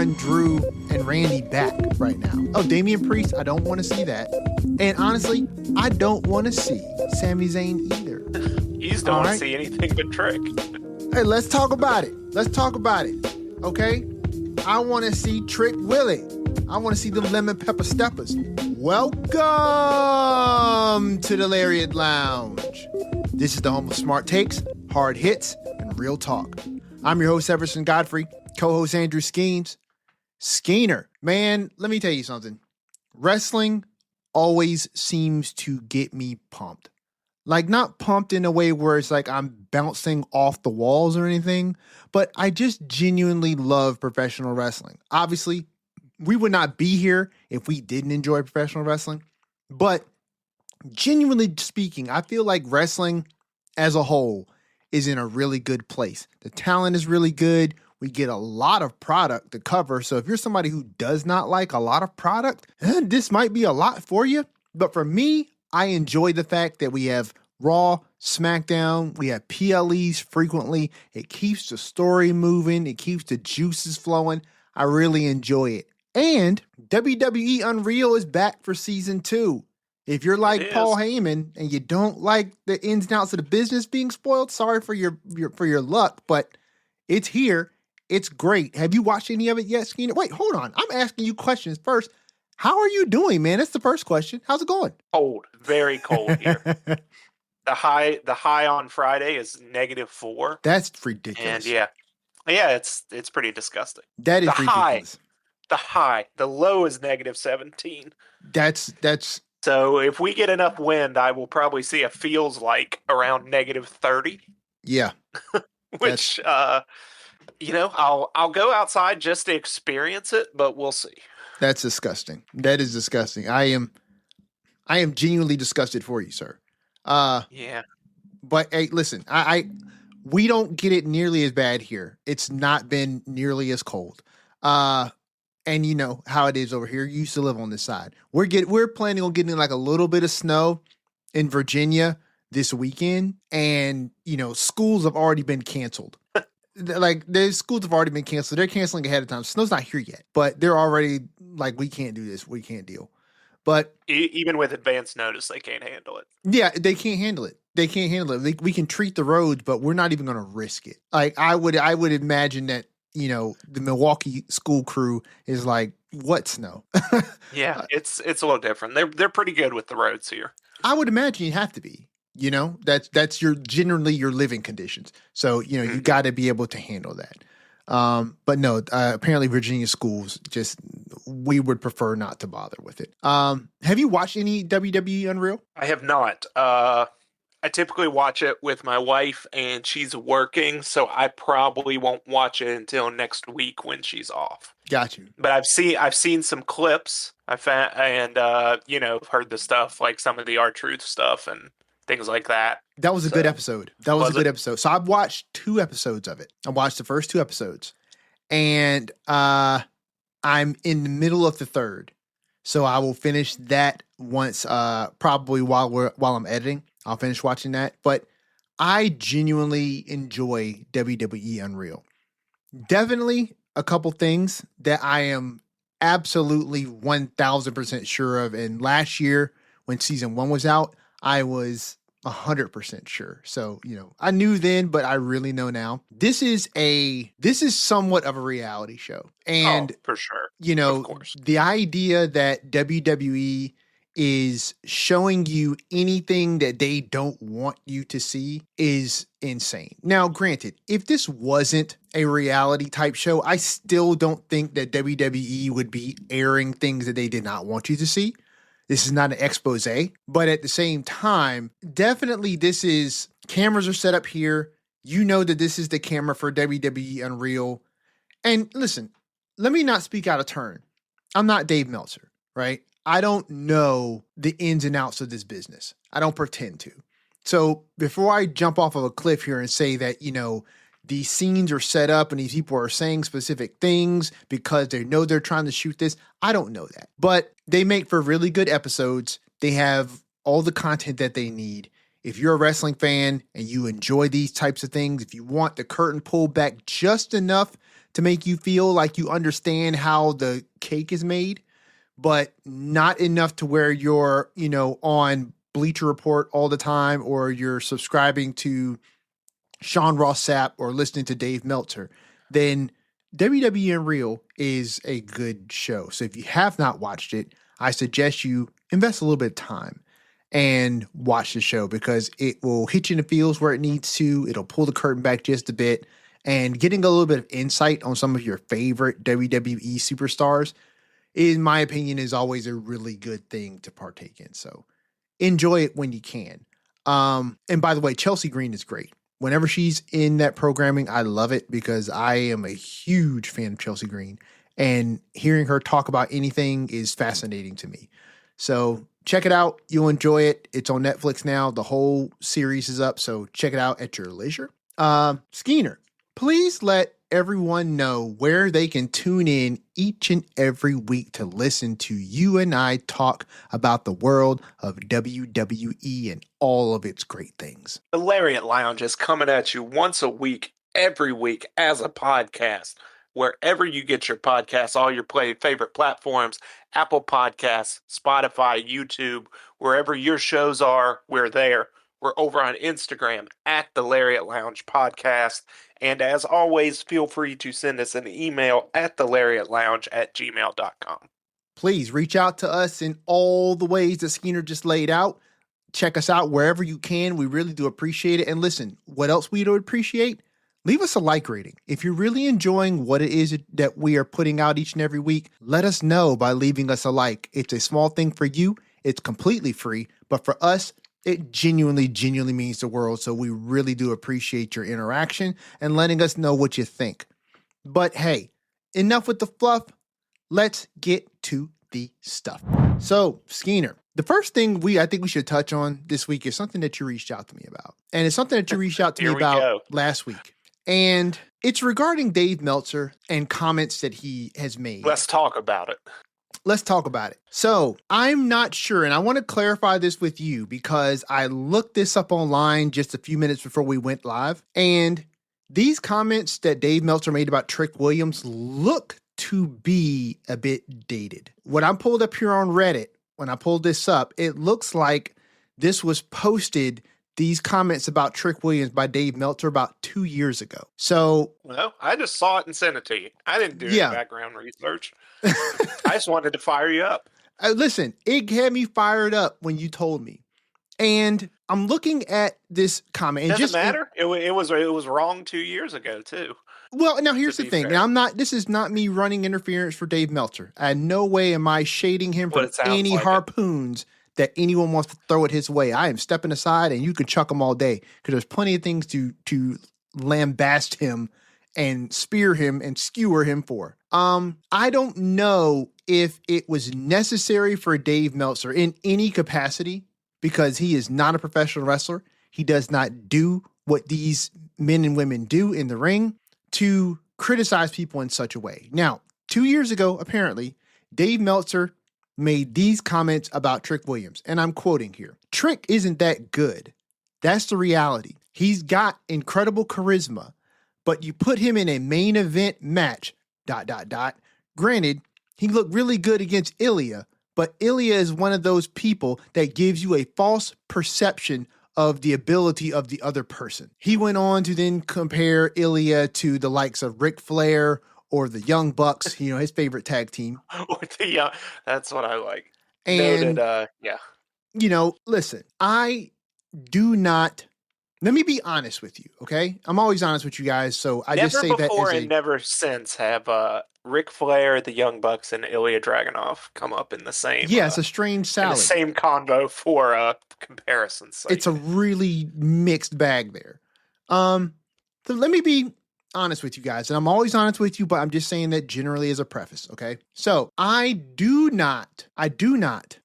Braun, Drew, and Randy back right now. Oh, Damian Priest, I don't want to see that. And honestly, I don't want to see Sami Zayn either. You just don't want to see anything but Trick. Hey, let's talk about it. Okay? I want to see Trick Willie. I want to see them lemon pepper steppers. Welcome to the Lariat Lounge. This is the home of smart takes, hard hits, and real talk. I'm your host, Everson Godfrey, co-host Andrew Skeens. Skeener, man, let me tell you something. Wrestling always seems to get me pumped. Like, not pumped in a way where it's like I'm bouncing off the walls or anything, but I just genuinely love professional wrestling. Obviously, we would not be here if we didn't enjoy professional wrestling, but genuinely speaking, I feel like wrestling as a whole is in a really good place. The talent is really good. We get a lot of product to cover. So if you're somebody who does not like a lot of product, this might be a lot for you. But for me, I enjoy the fact that we have Raw, SmackDown, we have PLEs frequently. It keeps the story moving. It keeps the juices flowing. I really enjoy it. And WWE Unreal is back for season 2. If you're like Paul Heyman and you don't like the ins and outs of the business being spoiled, sorry for your luck, but it's here. It's great. Have you watched any of it yet, Skeena? Wait, hold on. I'm asking you questions first. How are you doing, man? That's the first question. How's it going? Cold, very cold here. The high on Friday is -4. That's ridiculous. And yeah, it's pretty disgusting. That is ridiculous. The low is -17. That's. So if we get enough wind, I will probably see a feels like around -30. Yeah. Which I'll go outside just to experience it, but we'll see. That's disgusting. That is disgusting. I am genuinely disgusted for you, sir. Yeah. But hey, listen, we don't get it nearly as bad here. It's not been nearly as cold. And you know how it is over here. You used to live on this side. We're planning on getting like a little bit of snow in Virginia this weekend, and schools have already been canceled. Like, the schools have already been canceled. They're canceling ahead of time. Snow's not here yet, but they're already like, we can't do this. We can't deal. But even with advance notice, they can't handle it. Yeah, they can't handle it. We can treat the roads, but we're not even going to risk it. Like, I would imagine that the Milwaukee school crew is like, what snow? Yeah, it's a little different. They're pretty good with the roads here. I would imagine you have to be. That's generally your living conditions. So you got to be able to handle that. But no, apparently Virginia schools we would prefer not to bother with it. Have you watched any WWE Unreal? I have not. I typically watch it with my wife, and she's working, so I probably won't watch it until next week when she's off. Got you. But I've seen some clips. I've heard the stuff, like some of the R-Truth stuff and things like that. That was a good episode. So I've watched 2 episodes of it. I watched the first 2 episodes, and I'm in the middle of the 3rd. So I will finish that once, probably while I'm editing. I'll finish watching that. But I genuinely enjoy WWE Unreal. Definitely a couple things that I am absolutely 1000% sure of. And last year when season 1 was out, I was 100% sure. So, I knew then, but I really know now. This is somewhat of a reality show. And for sure. Of course, the idea that WWE is showing you anything that they don't want you to see is insane. Now, granted, if this wasn't a reality type show, I still don't think that WWE would be airing things that they did not want you to see. This is not an expose, but at the same time, definitely cameras are set up here. You know that this is the camera for WWE Unreal. And listen, let me not speak out of turn. I'm not Dave Meltzer, right? I don't know the ins and outs of this business. I don't pretend to. So before I jump off of a cliff here and say that, these scenes are set up and these people are saying specific things because they know they're trying to shoot this, I don't know that. But they make for really good episodes. They have all the content that they need. If you're a wrestling fan and you enjoy these types of things, if you want the curtain pulled back just enough to make you feel like you understand how the cake is made, but not enough to where you're, on Bleacher Report all the time, or you're subscribing to Sean Ross Sapp or listening to Dave Meltzer, then WWE and Real is a good show. So if you have not watched it, I suggest you invest a little bit of time and watch the show, because it will hit you in the feels where it needs to. It'll pull the curtain back just a bit, and getting a little bit of insight on some of your favorite WWE superstars, in my opinion, is always a really good thing to partake in. So enjoy it when you can. And by the way, Chelsea Green is great. Whenever she's in that programming, I love it, because I am a huge fan of Chelsea Green, and hearing her talk about anything is fascinating to me. So check it out. You'll enjoy it. It's on Netflix now. The whole series is up, so check it out at your leisure. Skeener, please let everyone know where they can tune in each and every week to listen to you and I talk about the world of WWE and all of its great things. The Lariat Lounge is coming at you once a week, every week, as a podcast. Wherever you get your podcasts, all your favorite platforms, Apple Podcasts, Spotify, YouTube, wherever your shows are, we're there. We're over on Instagram at the Lariat Lounge Podcast. And as always, feel free to send us an email at thelariatlounge@gmail.com. Please reach out to us in all the ways that Skeener just laid out. Check us out wherever you can. We really do appreciate it. And listen, what else we do appreciate? Leave us a like rating. If you're really enjoying what it is that we are putting out each and every week, let us know by leaving us a like. It's a small thing for you. It's completely free. But for us, it genuinely means the world. So we really do appreciate your interaction and letting us know what you think. But hey, enough with the fluff. Let's get to the stuff. So, Skeener, the first thing I think we should touch on this week is something that you reached out to me about. And it's something that you reached out to me about last week. And it's regarding Dave Meltzer and comments that he has made. Let's talk about it. Let's talk about it. So I'm not sure, and I want to clarify this with you, because I looked this up online just a few minutes before we went live. And these comments that Dave Meltzer made about Trick Williams look to be a bit dated. What I pulled up here on Reddit, when I pulled this up, it looks like this was posted, these comments about Trick Williams by Dave Meltzer, about 2 years ago. So, well, I just saw it and sent it to you. I didn't do any background research. I just wanted to fire you up. Listen, it had me fired up when you told me. And I'm looking at this comment. It doesn't matter. It was wrong 2 years ago, too. Well, now here's the thing. And this is not me running interference for Dave Meltzer. No way am I shading him from any harpoons that anyone wants to throw it his way. I am stepping aside, and you can chuck him all day, because there's plenty of things to lambast him and spear him and skewer him for. I don't know if it was necessary for Dave Meltzer in any capacity, because he is not a professional wrestler. He does not do what these men and women do in the ring, to criticize people in such a way. Now, 2 years ago, apparently, Dave Meltzer made these comments about Trick Williams, and I'm quoting here. Trick isn't that good. That's the reality. He's got incredible charisma, but you put him in a main event match, ... Granted, he looked really good against Ilya, but Ilya is one of those people that gives you a false perception of the ability of the other person. He went on to then compare Ilya to the likes of Ric Flair or the Young Bucks, his favorite tag team. That's what I like. And, listen, I do not, let me be honest with you, okay? I'm always honest with you guys, so I just say that never before and never since have Ric Flair, the Young Bucks, and Ilya Dragunov come up in the same. Yeah, it's a strange salad. The same convo for comparisons. Sake. It's a really mixed bag there. So let me be honest with you guys, and I'm always honest with you, but I'm just saying that generally as a preface, okay? So I do not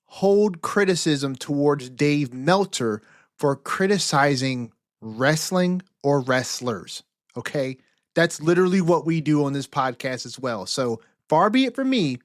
hold criticism towards Dave Meltzer for criticizing wrestling or wrestlers, okay? That's literally what we do on this podcast as well. So far be it from me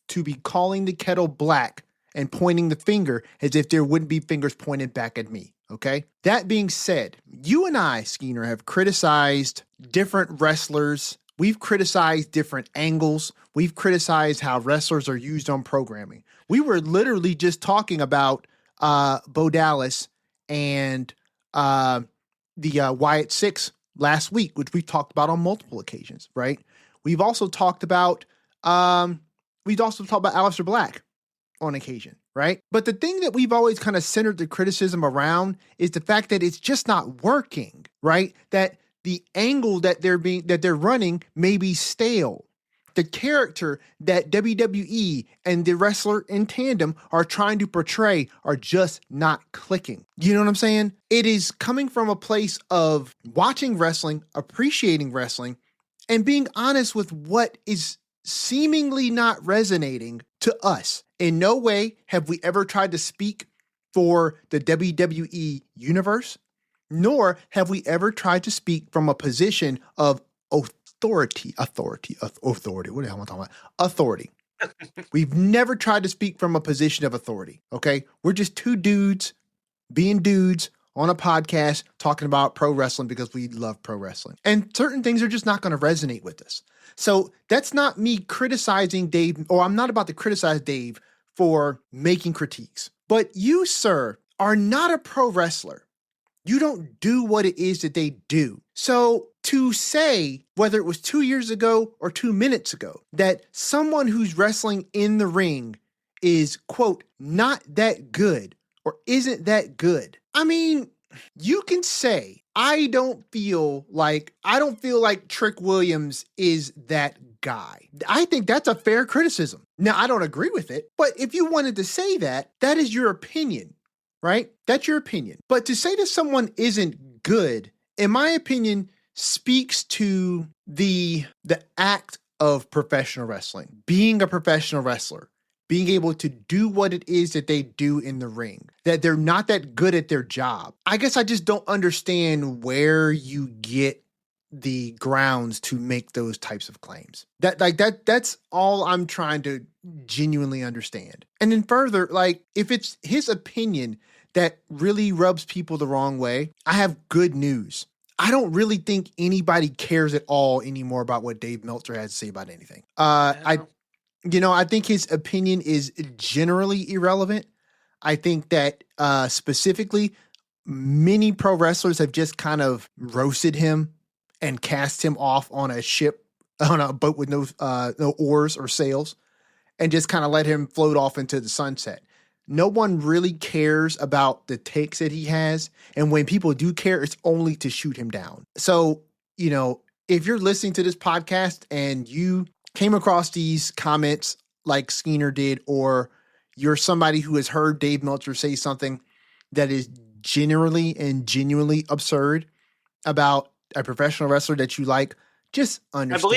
to be calling the kettle black and pointing the finger as if there wouldn't be fingers pointed back at me, okay? That being said, you and I, Skeener, have criticized different wrestlers We've criticized different angles. We've criticized how wrestlers are used on programming. We were literally just talking about Bo Dallas and the Wyatt Six last week, which we've talked about on multiple occasions, right? We've also talked about Aleister Black on occasion, right? But the thing that we've always kind of centered the criticism around is the fact that it's just not working, right? That the angle that they're running may be stale. The character that WWE and the wrestler in tandem are trying to portray are just not clicking. You know what I'm saying? It is coming from a place of watching wrestling, appreciating wrestling, and being honest with what is seemingly not resonating to us. In no way have we ever tried to speak for the WWE universe, nor have we ever tried to speak from a position of authority. What the hell am I talking about? Authority. We've never tried to speak from a position of authority, okay? We're just two dudes being dudes on a podcast talking about pro wrestling because we love pro wrestling. And certain things are just not going to resonate with us. So that's not me criticizing Dave, or I'm not about to criticize Dave for making critiques. But you, sir, are not a pro wrestler. You don't do what it is that they do. So to say, whether it was 2 years ago or 2 minutes ago, that someone who's wrestling in the ring is, quote, not that good or isn't that good. I mean, you can say, I don't feel like Trick Williams is that guy. I think that's a fair criticism. Now, I don't agree with it, but if you wanted to say that, that is your opinion, right? That's your opinion. But to say that someone isn't good, in my opinion, speaks to the act of professional wrestling, being a professional wrestler, being able to do what it is that they do in the ring, that they're not that good at their job. I guess I just don't understand where you get the grounds to make those types of claims. That's all I'm trying to genuinely understand. And then further, like, if it's his opinion that really rubs people the wrong way, I have good news. I don't really think anybody cares at all anymore about what Dave Meltzer has to say about anything. I think his opinion is generally irrelevant. I think that specifically, many pro wrestlers have just kind of roasted him and cast him off on a boat with no oars or sails, and just kind of let him float off into the sunset. No one really cares about the takes that he has. And when people do care, it's only to shoot him down. So, if you're listening to this podcast and you came across these comments like Skeens did, or you're somebody who has heard Dave Meltzer say something that is generally and genuinely absurd about a professional wrestler that you like, just understand.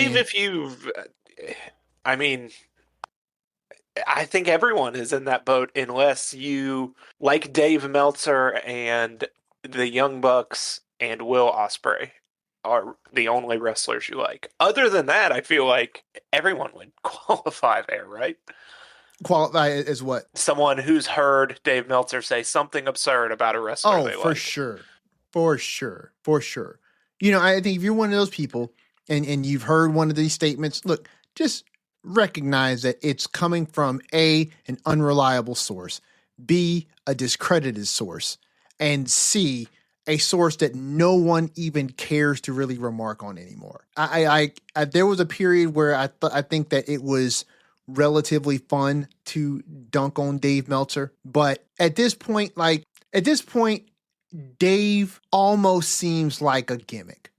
I think everyone is in that boat unless you like Dave Meltzer and the Young Bucks and Will Ospreay are the only wrestlers you like. Other than that, I feel like everyone would qualify there, right? Qualify as what? Someone who's heard Dave Meltzer say something absurd about a wrestler they like. For sure. I think if you're one of those people and you've heard one of these statements, look, just recognize that it's coming from A, an unreliable source, B, a discredited source, and C, a source that no one even cares to really remark on anymore. I there was a period where I think that it was relatively fun to dunk on Dave Meltzer, but at this point, Dave almost seems like a gimmick.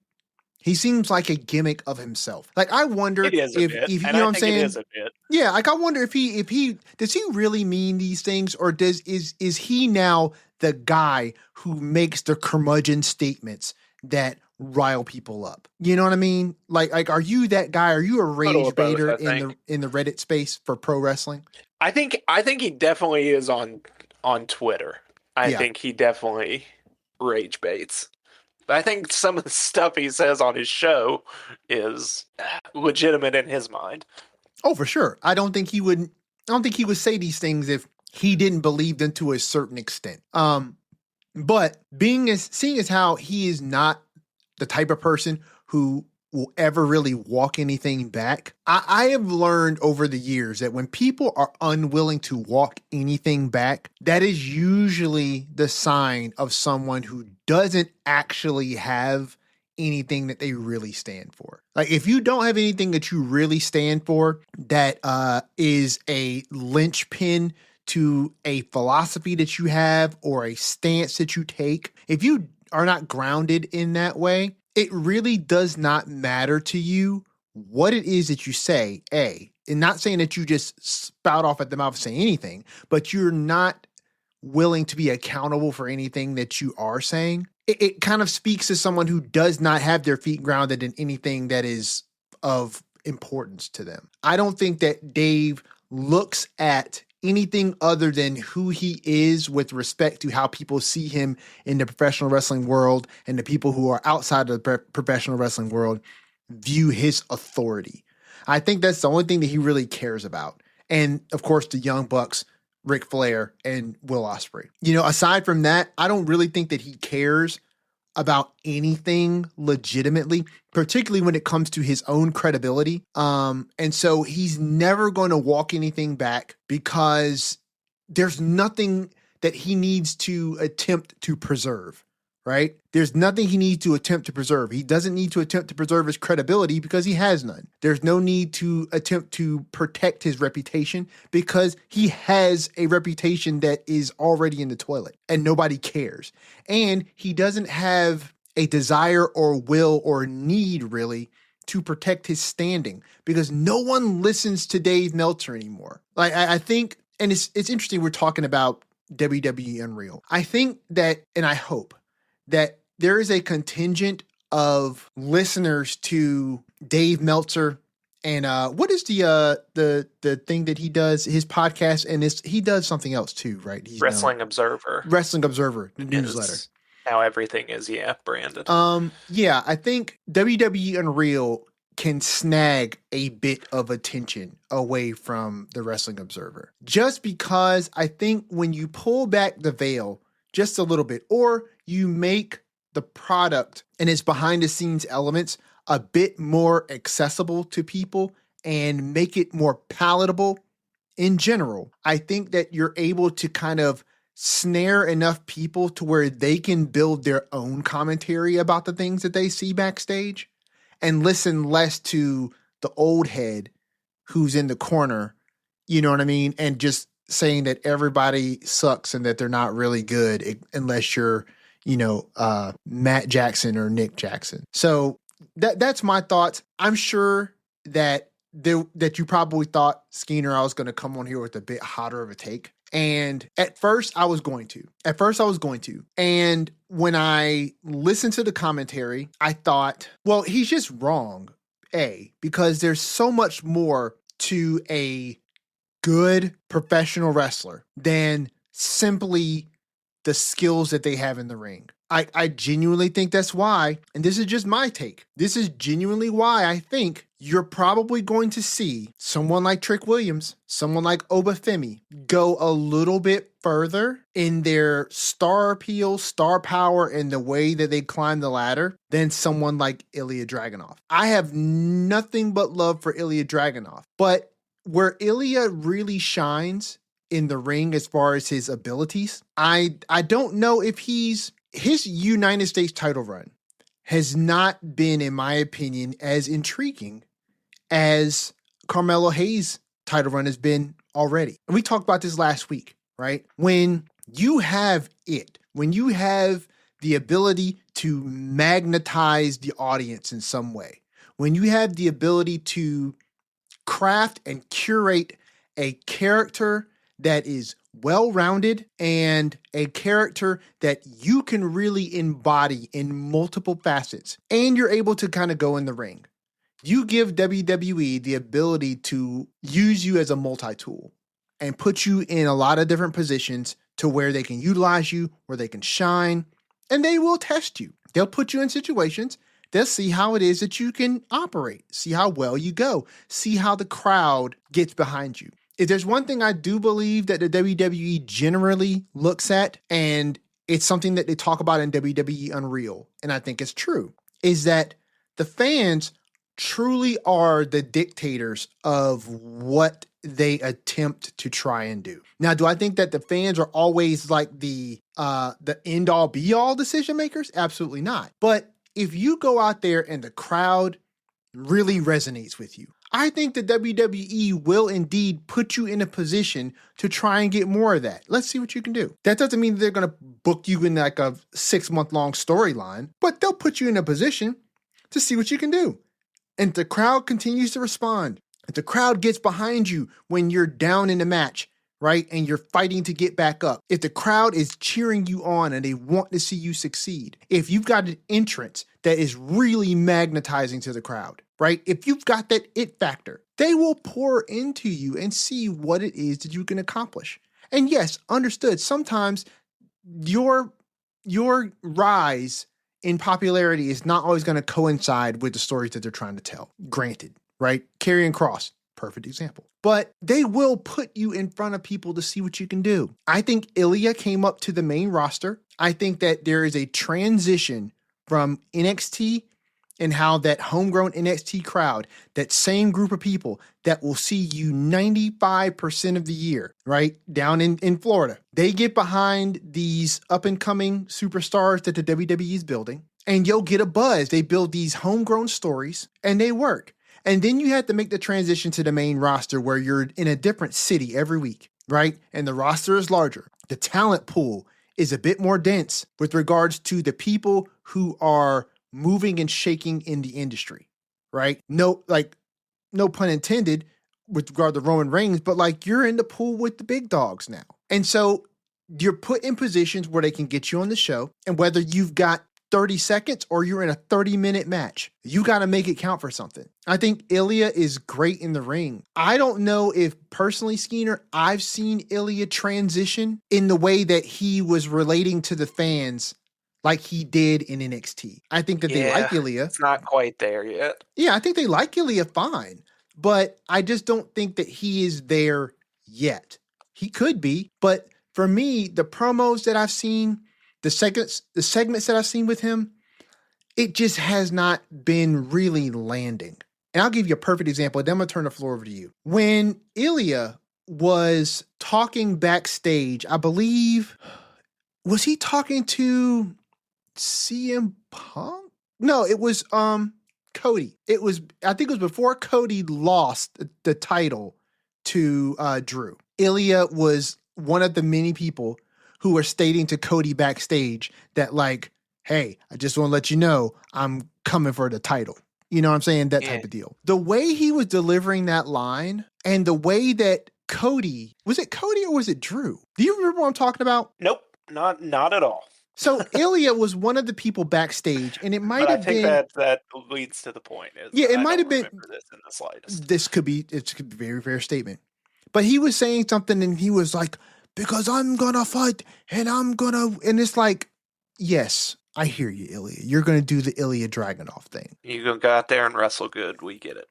He seems like a gimmick of himself. Like, I wonder if you know what I'm saying? It is a bit. Yeah, like, I wonder if he does he really mean these things, or is he now the guy who makes the curmudgeon statements that rile people up? You know what I mean? Like, are you that guy? Are you a rage baiter in the Reddit space for pro wrestling? I think he definitely is on Twitter. I think he definitely rage baits. I think some of the stuff he says on his show is legitimate in his mind. Oh, for sure. I don't think he would say these things if he didn't believe them to a certain extent. But seeing as how he is not the type of person who will ever really walk anything back. I have learned over the years that when people are unwilling to walk anything back, that is usually the sign of someone who doesn't actually have anything that they really stand for. Like if you don't have anything that you really stand for that is a linchpin to a philosophy that you have or a stance that you take, if you are not grounded in that way, it really does not matter to you what it is that you say, and not saying that you just spout off at the mouth and say anything, but you're not willing to be accountable for anything that you are saying. It kind of speaks to someone who does not have their feet grounded in anything that is of importance to them. I don't think that Dave looks at anything other than who he is with respect to how people see him in the professional wrestling world, and the people who are outside of the professional wrestling world view his authority. I think that's the only thing that he really cares about. And of course, the Young Bucks, Ric Flair, and Will Ospreay. Aside from that, I don't really think that he cares about anything legitimately, particularly when it comes to his own credibility. And so he's never going to walk anything back because there's nothing that he needs to attempt to preserve, right? There's nothing he needs to attempt to preserve. He doesn't need to attempt to preserve his credibility because he has none. There's no need to attempt to protect his reputation because he has a reputation that is already in the toilet and nobody cares. And he doesn't have a desire or will or need really to protect his standing because no one listens to Dave Meltzer anymore. Like I think, and it's interesting we're talking about WWE Unreal. I think that, and I hope that there is a contingent of listeners to Dave Meltzer and what is the thing that he does, his podcast, and he does something else too, right? He's Wrestling Observer. Wrestling Observer, the newsletter. Now everything is branded. Yeah, I think WWE Unreal can snag a bit of attention away from the Wrestling Observer. Just because I think when you pull back the veil just a little bit, or you make the product and its behind the scenes elements a bit more accessible to people and make it more palatable in general, I think that you're able to kind of snare enough people to where they can build their own commentary about the things that they see backstage and listen less to the old head who's in the corner, you know what I mean? And just saying that everybody sucks and that they're not really good unless you're, Matt Jackson or Nick Jackson. So that's my thoughts. I'm sure that you probably thought, Skeener, I was going to come on here with a bit hotter of a take. And at first I was going to. And when I listened to the commentary, I thought, well, he's just wrong. Because there's so much more to a good professional wrestler than simply the skills that they have in the ring. I genuinely think that's why, and this is just my take, this is genuinely why I think you're probably going to see someone like Trick Williams, someone like Obafemi go a little bit further in their star appeal, star power, and the way that they climb the ladder than someone like Ilya Dragunov. I have nothing but love for Ilya Dragunov, but where Ilya really shines in the ring as far as his abilities, I don't know if his United States title run has not been, in my opinion, as intriguing as Carmelo Hayes' title run has been already. And we talked about this last week, right? When you have when you have the ability to magnetize the audience in some way, when you have the ability to craft and curate a character that is well-rounded and a character that you can really embody in multiple facets, and you're able to kind of go in the ring, you give WWE the ability to use you as a multi-tool and put you in a lot of different positions to where they can utilize you, where they can shine, and they will test you. They'll put you in situations. They'll see how it is that you can operate, see how well you go, see how the crowd gets behind you. If there's one thing I do believe that the WWE generally looks at, and it's something that they talk about in WWE Unreal, and I think it's true, is that the fans truly are the dictators of what they attempt to try and do. Now, do I think that the fans are always like the end all be all decision makers? Absolutely not. But if you go out there and the crowd really resonates with you, I think the WWE will indeed put you in a position to try and get more of that. Let's see what you can do. That doesn't mean they're going to book you in like a 6-month-long storyline, but they'll put you in a position to see what you can do. And the crowd continues to respond. If the crowd gets behind you when you're down in the match, right, and you're fighting to get back up, if the crowd is cheering you on and they want to see you succeed, if you've got an entrance that is really magnetizing to the crowd, right, if you've got that it factor, they will pour into you and see what it is that you can accomplish. And yes, understood, sometimes your rise in popularity is not always going to coincide with the stories that they're trying to tell. Granted, right? Karrion Kross, perfect example. But they will put you in front of people to see what you can do. I think Ilya came up to the main roster. I think that there is a transition from NXT and how that homegrown NXT crowd, that same group of people that will see you 95% of the year, right, down in Florida, they get behind these up-and-coming superstars that the WWE is building, and you'll get a buzz. They build these homegrown stories, and they work. And then you have to make the transition to the main roster where you're in a different city every week, right? And the roster is larger. The talent pool is a bit more dense with regards to the people who are moving and shaking in the industry, right? No pun intended with regard to Roman Reigns, but like you're in the pool with the big dogs now. And so you're put in positions where they can get you on the show, and whether you've got 30 seconds or you're in a 30-minute match, you got to make it count for something. I think Ilya is great in the ring. I don't know if personally, Skeener, I've seen Ilya transition in the way that he was relating to the fans like he did in NXT. I think that they like Ilya. It's not quite there yet. Yeah, I think they like Ilya fine, but I just don't think that he is there yet. He could be, but for me, the promos that I've seen, the segments that I've seen with him, it just has not been really landing. And I'll give you a perfect example. Then I'm going to turn the floor over to you. When Ilya was talking backstage, I believe, was he talking to CM Punk? No, it was Cody. I think it was before Cody lost the title to Drew. Ilya was one of the many people who were stating to Cody backstage that like, hey, I just want to let you know I'm coming for the title. You know what I'm saying? That type of deal. The way he was delivering that line and the way that Cody, was it Cody or was it Drew? Do you remember what I'm talking about? Nope, not at all. So Ilya was one of the people backstage, and it might have been. I think that leads to the point. It might have been. This in the slightest. It's a very fair statement, but he was saying something, and he was like, "Because I'm gonna fight, and and it's like, yes, I hear you, Ilya. You're gonna do the Ilya Dragunov thing. You're gonna go out there and wrestle good. We get it.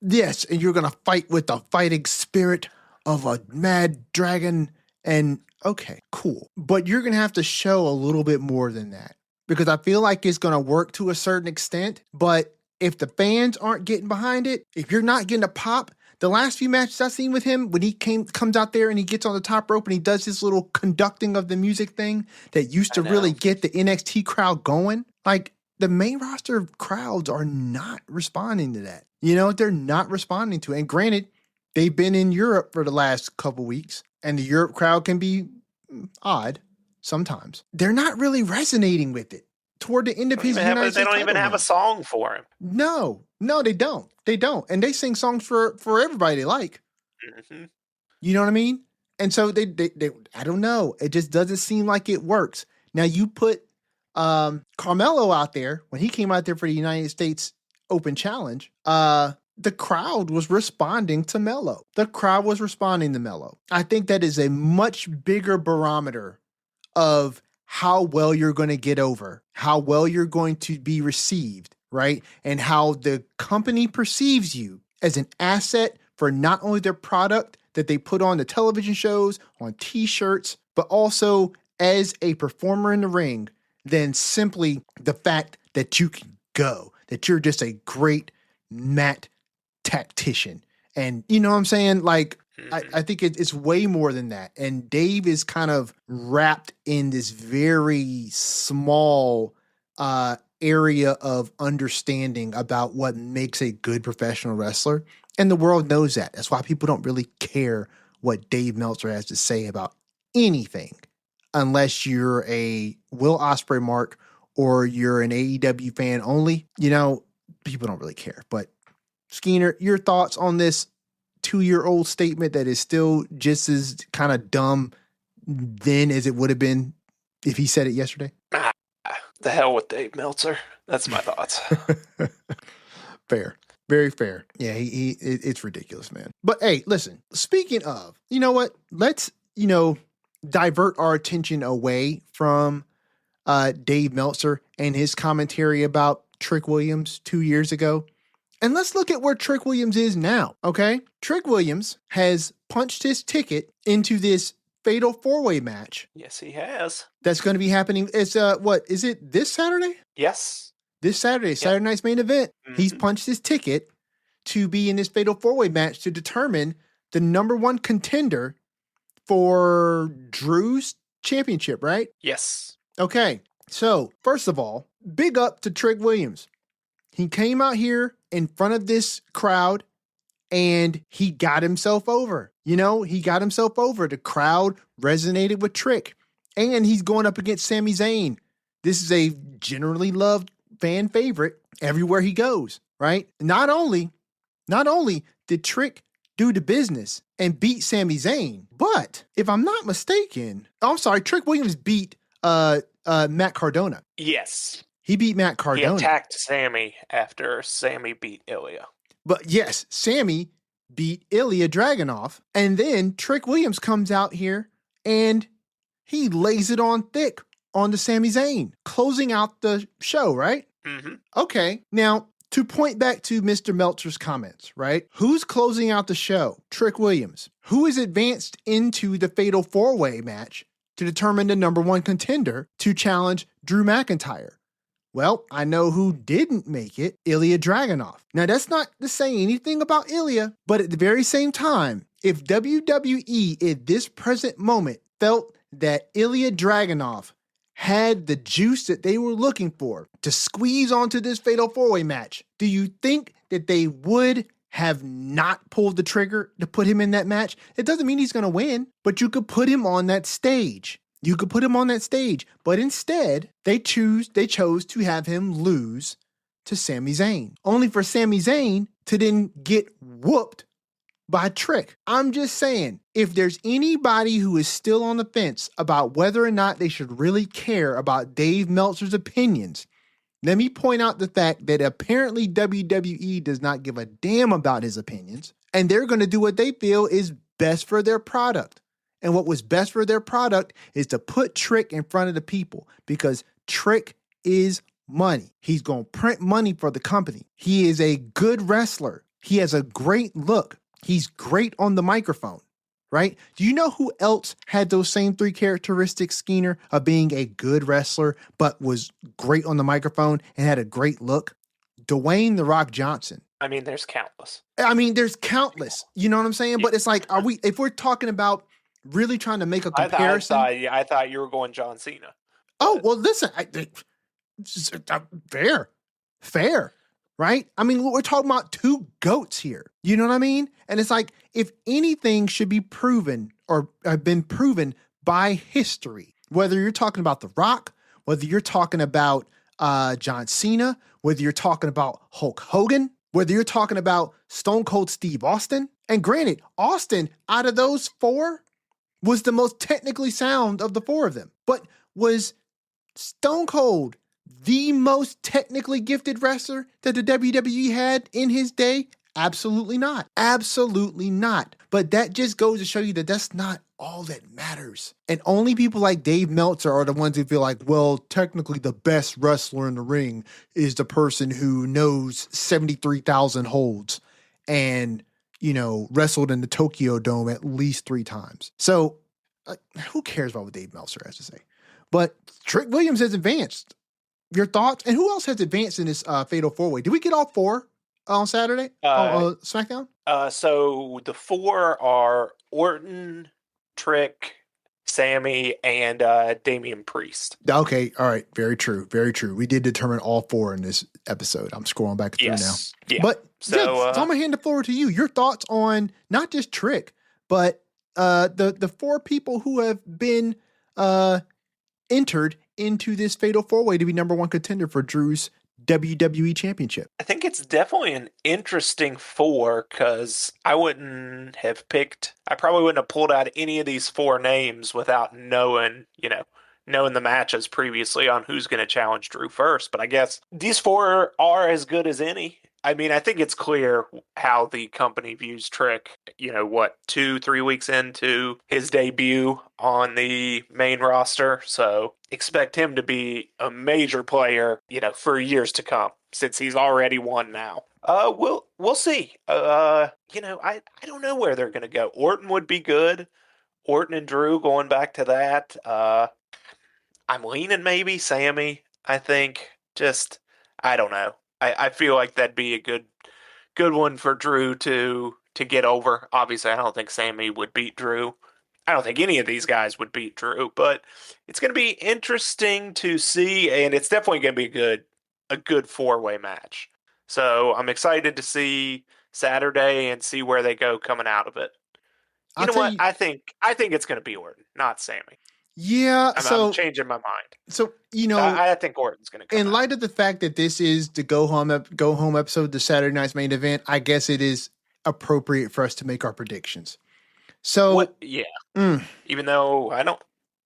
Yes, and you're gonna fight with the fighting spirit of a mad dragon, and okay, cool. But you're going to have to show a little bit more than that, because I feel like it's going to work to a certain extent. But if the fans aren't getting behind it, if you're not getting a pop, the last few matches I've seen with him, when he comes out there and he gets on the top rope and he does this little conducting of the music thing that used to really get the NXT crowd going, like the main roster crowds are not responding to that. You know, they're not responding to it. And granted, they've been in Europe for the last couple weeks, and the Europe crowd can be odd sometimes. They're not really resonating with it. Toward the end of his United States, they don't even have a song for him. No, they don't. They don't. And they sing songs for everybody they like. Mm-hmm. You know what I mean? And so they I don't know. It just doesn't seem like it works. Now you put Carmelo out there, when he came out there for the United States Open Challenge, the crowd was responding to Melo. I think that is a much bigger barometer of how well you're going to get over, how well you're going to be received, right? And how the company perceives you as an asset for not only their product that they put on the television shows, on t-shirts, but also as a performer in the ring, than simply the fact that you can go, that you're just a great mat tactician. And you know what I'm saying? Like, Mhm. I think it's way more than that. And Dave is kind of wrapped in this very small area of understanding about what makes a good professional wrestler. And the world knows that. That's why people don't really care what Dave Meltzer has to say about anything unless you're a Will Ospreay mark or you're an AEW fan only. You know, people don't really care. But Skeener, your thoughts on this 2-year-old statement that is still just as kind of dumb then as it would have been if he said it yesterday? The hell with Dave Meltzer. That's my thoughts. Fair. Very fair. Yeah, it's ridiculous, man. But hey, listen, speaking of, you know what? Let's, divert our attention away from Dave Meltzer and his commentary about Trick Williams 2 years ago. And let's look at where Trick Williams is now, okay? Trick Williams has punched his ticket into this fatal 4-way match. Yes, he has. That's going to be happening. It's, what, is it this Saturday? Yes. This Saturday, Saturday night's main event. Mhm. He's punched his ticket to be in this fatal 4-way match to determine the number one contender for Drew's championship, right? Yes. Okay, so first of all, big up to Trick Williams. He came out here in front of this crowd and he got himself over. He got himself over. The crowd resonated with Trick. And he's going up against Sami Zayn. This is a generally loved fan favorite everywhere he goes, right? Not only did Trick do the business and beat Sami Zayn, but if I'm not mistaken, Trick Williams beat Matt Cardona. Yes. He beat Matt Cardona. He attacked Sammy after Sammy beat Ilya. But yes, Sammy beat Ilya Dragunov. And then Trick Williams comes out here and he lays it on thick on the Sami Zayn, closing out the show, right? Mm-hmm. Okay. Now, to point back to Mr. Meltzer's comments, right? Who's closing out the show? Trick Williams. Who is advanced into the fatal 4-way match to determine the number one contender to challenge Drew McIntyre? Well, I know who didn't make it, Ilya Dragunov. Now, that's not to say anything about Ilya, but at the very same time, if WWE at this present moment felt that Ilya Dragunov had the juice that they were looking for to squeeze onto this fatal 4-way match, do you think that they would have not pulled the trigger to put him in that match? It doesn't mean he's going to win, but you could put him on that stage. But instead, they chose to have him lose to Sami Zayn, only for Sami Zayn to then get whooped by Trick. I'm just saying, if there's anybody who is still on the fence about whether or not they should really care about Dave Meltzer's opinions, let me point out the fact that apparently WWE does not give a damn about his opinions, and they're going to do what they feel is best for their product. And what was best for their product is to put Trick in front of the people, because Trick is money. He's going to print money for the company. He is a good wrestler. He has a great look. He's great on the microphone, right? Do you know who else had those same 3 characteristics, Skeener, of being a good wrestler, but was great on the microphone and had a great look? Dwayne "The Rock" Johnson. I mean, there's countless. You know what I'm saying? But it's like, if we're talking about really trying to make a comparison. I thought you were going John Cena. Oh, well, listen, fair, right? I mean, we're talking about 2 GOATs here. You know what I mean? And it's like, if anything should be proven or have been proven by history, whether you're talking about The Rock, whether you're talking about John Cena, whether you're talking about Hulk Hogan, whether you're talking about Stone Cold Steve Austin, and granted, Austin, out of those 4, was the most technically sound of the 4 of them. But was Stone Cold the most technically gifted wrestler that the WWE had in his day? Absolutely not. Absolutely not. But that just goes to show you that that's not all that matters. And only people like Dave Meltzer are the ones who feel like, well, technically the best wrestler in the ring is the person who knows 73,000 holds and, wrestled in the Tokyo Dome at least 3 times. So who cares about what Dave Meltzer has to say? But Trick Williams has advanced. Your thoughts? And who else has advanced in this fatal 4-way? Did we get all 4? on Saturday Uh, on SmackDown? so the 4 are Orton, Trick, Sammy, and Damian Priest. Okay, all right. Very true. Very true. We did determine all 4 in this episode. I'm scrolling back through now. Yes. Yeah. But So, so I'm gonna hand the floor to you. Your thoughts on not just Trick, but the 4 people who have been entered into this fatal 4-way to be number 1 contender for Drew's WWE Championship. I think it's definitely an interesting 4 because I probably wouldn't have pulled out any of these 4 names without knowing the matches previously on who's going to challenge Drew first. But I guess these 4 are as good as any. I mean, I think it's clear how the company views Trick, 2-3 weeks into his debut on the main roster. So expect him to be a major player, for years to come, since he's already won now. We'll see. I don't know where they're going to go. Orton would be good. Orton and Drew going back to that. I'm leaning maybe Sammy, I think. I don't know. I feel like that'd be a good one for Drew to get over. Obviously, I don't think Sammy would beat Drew. I don't think any of these guys would beat Drew, but it's going to be interesting to see, and it's definitely going to be a good 4-way match. So I'm excited to see Saturday and see where they go coming out of it. You know what? I think it's going to be Orton, not Sammy. Yeah, I'm changing my mind. So I think Orton's going to come. In light of the fact that this is the go home episode, the Saturday night's main event, I guess it is appropriate for us to make our predictions. So even though I don't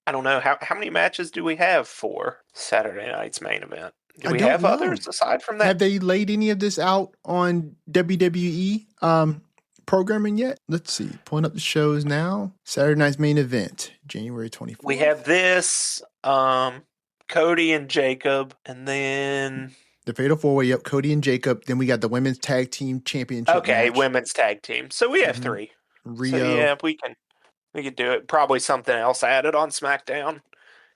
know how many matches do we have for Saturday night's main event? Do we have others aside from that? Have they laid any of this out on WWE programming yet? Let's see. Pulling up the shows now. Saturday night's main event, January 24th. We have this, Cody and Jacob, and then the Fatal 4-Way. Yep, Cody and Jacob. Then we got the Women's Tag Team Championship. Okay, Women's Tag Team. So we have 3. Rio. So yeah, we can do it. Probably something else added on SmackDown.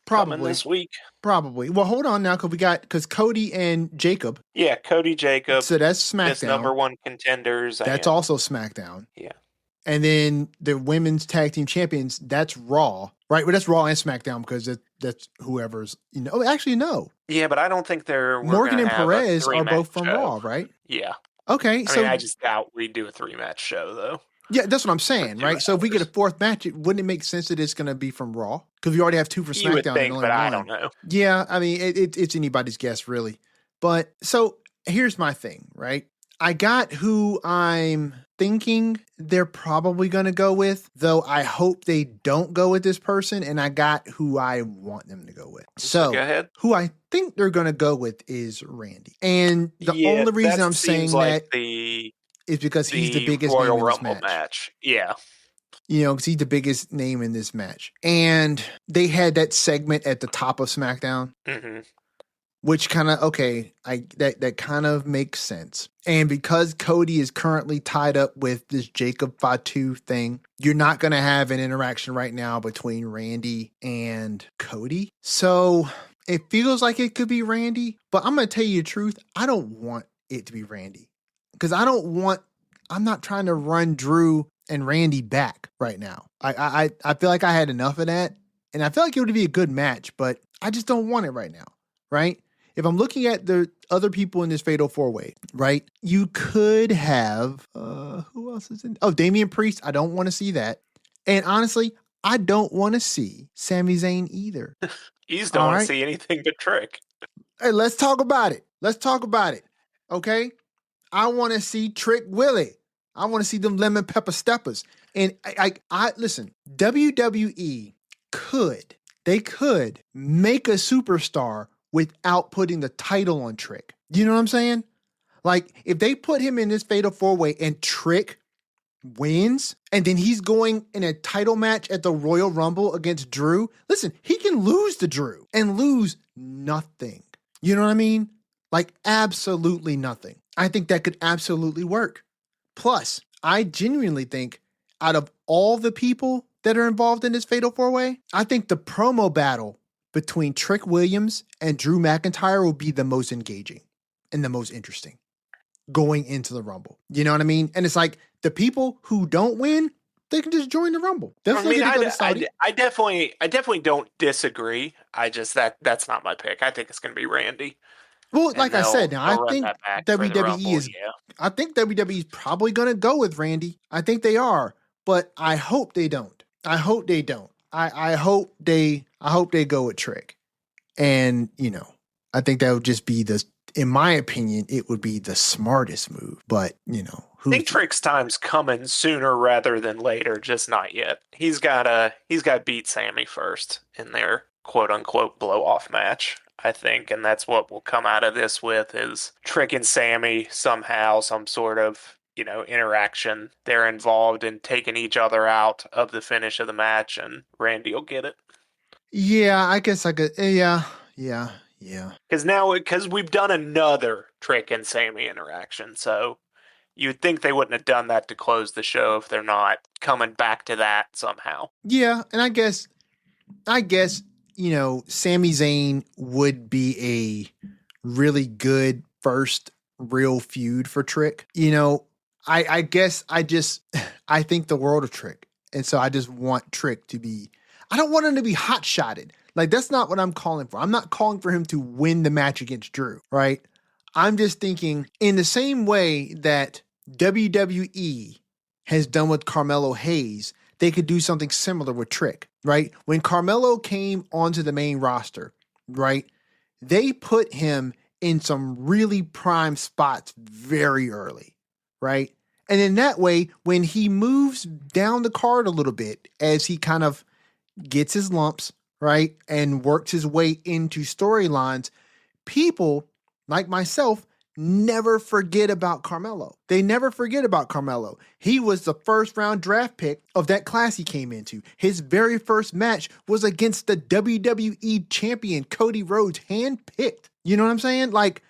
Coming this week. Probably. Well, hold on now, because Cody and Jacob. Yeah, Cody, Jacob. So that's SmackDown. That's number 1 contenders. That's also SmackDown. Yeah. And then the Women's Tag Team Champions, that's Raw. Right? Well, that's Raw and SmackDown because that's whoever's, actually, no. Yeah, but I don't think Morgan and Perez are both from Raw, right? Yeah. Okay. I just doubt we do a 3-match show, though. Yeah, that's what I'm saying, right? So if we get a 4th match, wouldn't it make sense that it's going to be from Raw? Because we already have 2 for SmackDown. You would think, but I don't know. Yeah, I mean, it's anybody's guess, really. But so here's my thing, right? I got who I'm thinking they're probably going to go with, though I hope they don't go with this person, and I got who I want them to go with. So go ahead. Who I think they're going to go with is Randy. And the only reason I'm saying that is because he's the biggest Royal name in this Rumble match. Yeah. Because he's the biggest name in this match. And they had that segment at the top of SmackDown, which kind of, that kind of makes sense. And because Cody is currently tied up with this Jacob Fatu thing, you're not going to have an interaction right now between Randy and Cody. So it feels like it could be Randy, but I'm going to tell you the truth. I don't want it to be Randy. Because I'm not trying to run Drew and Randy back right now. I feel like I had enough of that. And I feel like it would be a good match, but I just don't want it right now, right? If I'm looking at the other people in this Fatal 4-Way, right? You could have, who else is in? Oh, Damian Priest. I don't want to see that. And honestly, I don't want to see Sami Zayn either. You just don't want to see anything but Trick. Hey, let's talk about it. Okay? I want to see Trick Willie. I want to see them lemon pepper steppers. And I listen, WWE could make a superstar without putting the title on Trick. You know what I'm saying? Like, if they put him in this Fatal 4-Way and Trick wins, and then he's going in a title match at the Royal Rumble against Drew, listen, he can lose to Drew and lose nothing. You know what I mean? Like, absolutely nothing. I think that could absolutely work. Plus, I genuinely think out of all the people that are involved in this Fatal 4-Way, I think the promo battle between Trick Williams and Drew McIntyre will be the most engaging and the most interesting. going into the Rumble. You know what I mean? And it's like the people who don't win, they can just join the Rumble. They'll still get to go to Saudi. I definitely don't disagree. I just that's not my pick. I think it's going to be Randy. Well, And like I said, now I they'll run think that back for the WWE Rumble, is. I think WWE is probably going to go with Randy. I think they are, but I hope they don't. I hope they don't. I hope they go with Trick, and I think that would just be in my opinion, it would be the smartest move. But I think Trick's time's coming sooner rather than later, just not yet. He's got to beat Sammy first in their quote unquote blow off match, I think, and that's what will come out of this with is Trick and Sammy somehow, some sort of interaction. They're involved in taking each other out of the finish of the match, and Randy will get it. Yeah, I guess I could. Yeah. Because we've done another Trick and Sammy interaction, so you'd think they wouldn't have done that to close the show if they're not coming back to that somehow. Yeah, and I guess Sami Zayn would be a really good first real feud for Trick. I guess I think the world of Trick. And so I just want Trick to be, I don't want him to be hot-shotted. Like, that's not what I'm calling for. I'm not calling for him to win the match against Drew, right? I'm just thinking in the same way that WWE has done with Carmelo Hayes, they could do something similar with Trick, right? When Carmelo came onto the main roster, right, they put him in some really prime spots very early, right? And in that way, when he moves down the card a little bit, as he kind of gets his lumps, right, and works his way into storylines, people like myself never forget about Carmelo. They never forget about Carmelo. He was the first round draft pick of that class he came into. His very first match was against the WWE champion, Cody Rhodes, handpicked. You know what I'm saying? Like,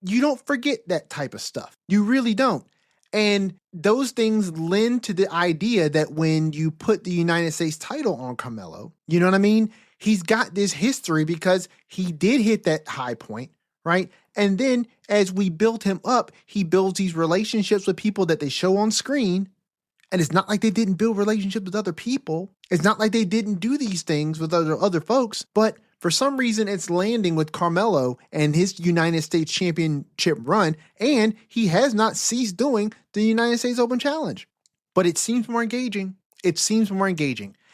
you don't forget that type of stuff. You really don't. And those things lend to the idea that when you put the United States title on Carmelo, you know what I mean? He's got this history because he did hit that high point, right? And then as we build him up, he builds these relationships with people that they show on screen. And it's not like they didn't build relationships with other people. It's not like they didn't do these things with other folks. But for some reason, it's landing with Carmelo and his United States Championship run. And he has not ceased doing the United States Open Challenge. But it seems more engaging.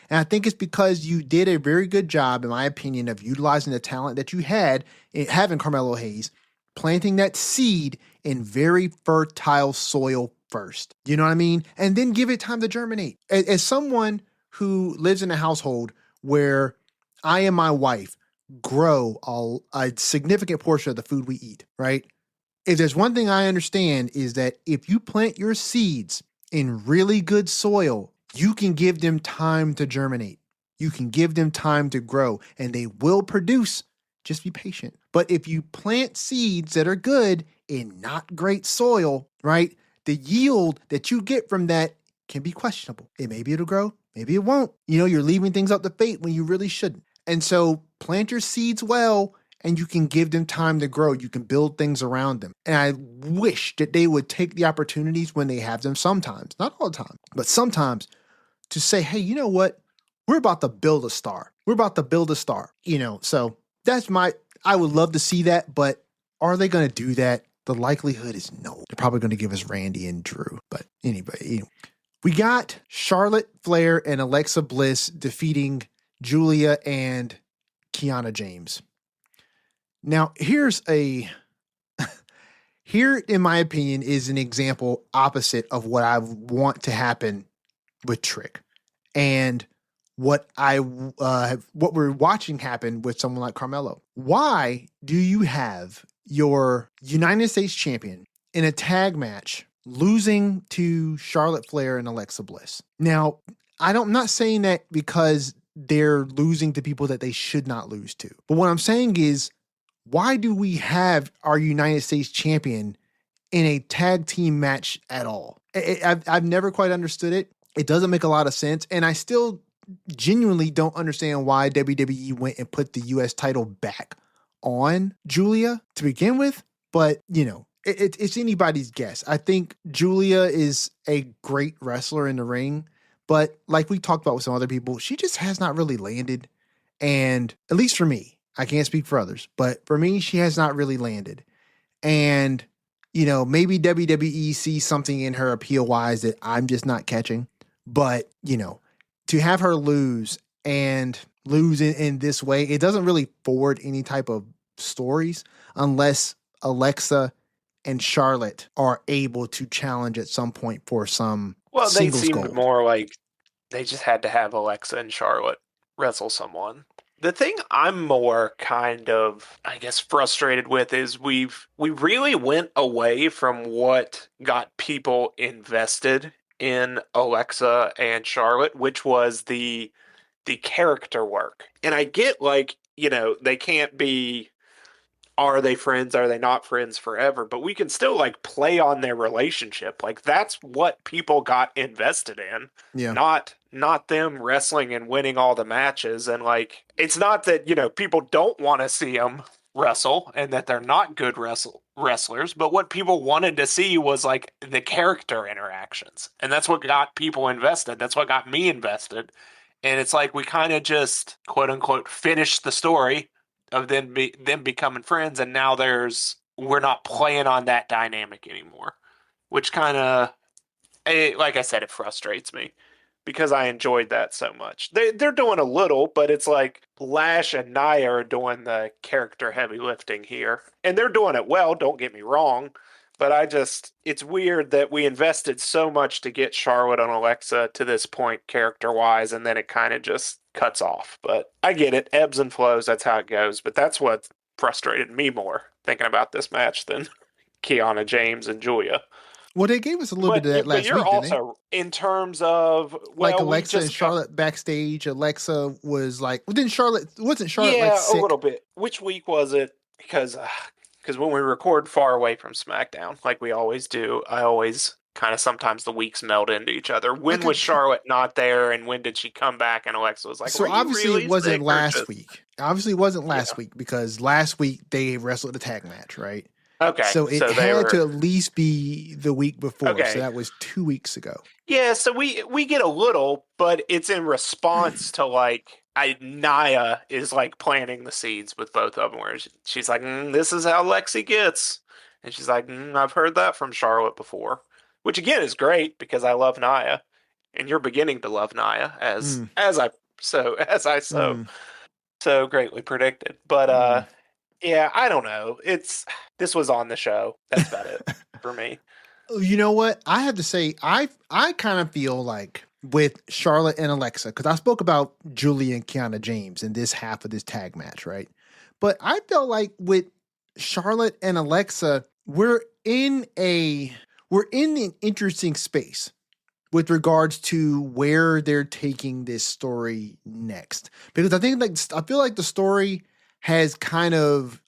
And I think it's because you did a very good job, in my opinion, of utilizing the talent that you had in having Carmelo Hayes, planting that seed in very fertile soil first. You know what I mean? And then give it time to germinate. As someone who lives in a household where I and my wife grow a significant portion of the food we eat, right? If there's one thing I understand is that if you plant your seeds in really good soil, you can give them time to germinate. You can give them time to grow, and they will produce. Just be patient. But if you plant seeds that are good in not great soil, right, the yield that you get from that can be questionable. Maybe it'll grow, maybe it won't. You're leaving things up to fate when you really shouldn't. And so plant your seeds well, and you can give them time to grow. You can build things around them. And I wish that they would take the opportunities when they have them sometimes, not all the time, but sometimes, to say, hey, you know what? We're about to build a star. So that's I would love to see that, but are they going to do that? The likelihood is no. They're probably going to give us Randy and Drew. But anyway, we got Charlotte Flair and Alexa Bliss defeating Julia and Kiana James. Now, here, in my opinion, is an example opposite of what I want to happen with Trick, and what we're watching happen with someone like Carmelo. Why do you have your United States champion in a tag match losing to Charlotte Flair and Alexa Bliss? Now, I'm not saying that because they're losing to people that they should not lose to. But what I'm saying is, why do we have our United States champion in a tag team match at all? I've never quite understood it. It doesn't make a lot of sense. And I still genuinely don't understand why WWE went and put the U.S. title back on Julia to begin with. But, it's anybody's guess. I think Julia is a great wrestler in the ring, but like we talked about with some other people, she just has not really landed. And at least for me, I can't speak for others, but for me, she has not really landed. And, maybe WWE sees something in her appeal wise that I'm just not catching. But, to have her lose and lose in this way, it doesn't really forward any type of stories unless Alexa and Charlotte are able to challenge at some point for some they singles seemed gold. more like they just had to have Alexa and Charlotte wrestle someone. The thing I'm more kind of, I guess, frustrated with is we really went away from what got people invested in Alexa and Charlotte, which was the character work. And I get they can't be, are they friends, are they not friends forever, but we can still play on their relationship. That's what people got invested in. Yeah. Not them wrestling and winning all the matches. And it's not that people don't want to see them wrestle and that they're not good wrestlers, but what people wanted to see was the character interactions. And that's what got people invested. That's what got me invested. And it's we kind of just quote unquote finished the story of them becoming friends, and now we're not playing on that dynamic anymore, which kind of, like I said, it frustrates me because I enjoyed that so much. They're doing a little, but it's Lash and Nia are doing the character heavy lifting here, and they're doing it well. Don't get me wrong, but it's weird that we invested so much to get Charlotte and Alexa to this point character wise, and then it kind of just cuts off. But I get it, ebbs and flows, that's how it goes. But that's what frustrated me more thinking about this match than Kiana James and Julia. Well, they gave us a little bit of that last week, also, in terms of, Alexa and Charlotte backstage. Alexa was wasn't Charlotte a little bit. Which week was it? Because when we record far away from SmackDown, like we always do, I always kind of sometimes the weeks meld into each other. When was Charlotte not there, and when did she come back? And Alexa was so obviously it wasn't last week. Obviously it wasn't last week, because last week they wrestled a tag match, right? Okay. So it had to at least be the week before. Okay. So that was 2 weeks ago. Yeah, so we get a little, but it's in response to Nia is planting the seeds with both of them, where she's this is how Lexi gets. And she's I've heard that from Charlotte before. Which again is great because I love Nia. And you're beginning to love Nia as I so greatly predicted. But yeah, I don't know. This was on the show. That's about it for me. You know what? I have to say, I kind of feel like with Charlotte and Alexa, because I spoke about Julia and Kiana James in this half of this tag match, right? But I feel like with Charlotte and Alexa, we're in an interesting space with regards to where they're taking this story next. Because I feel like the story has kind of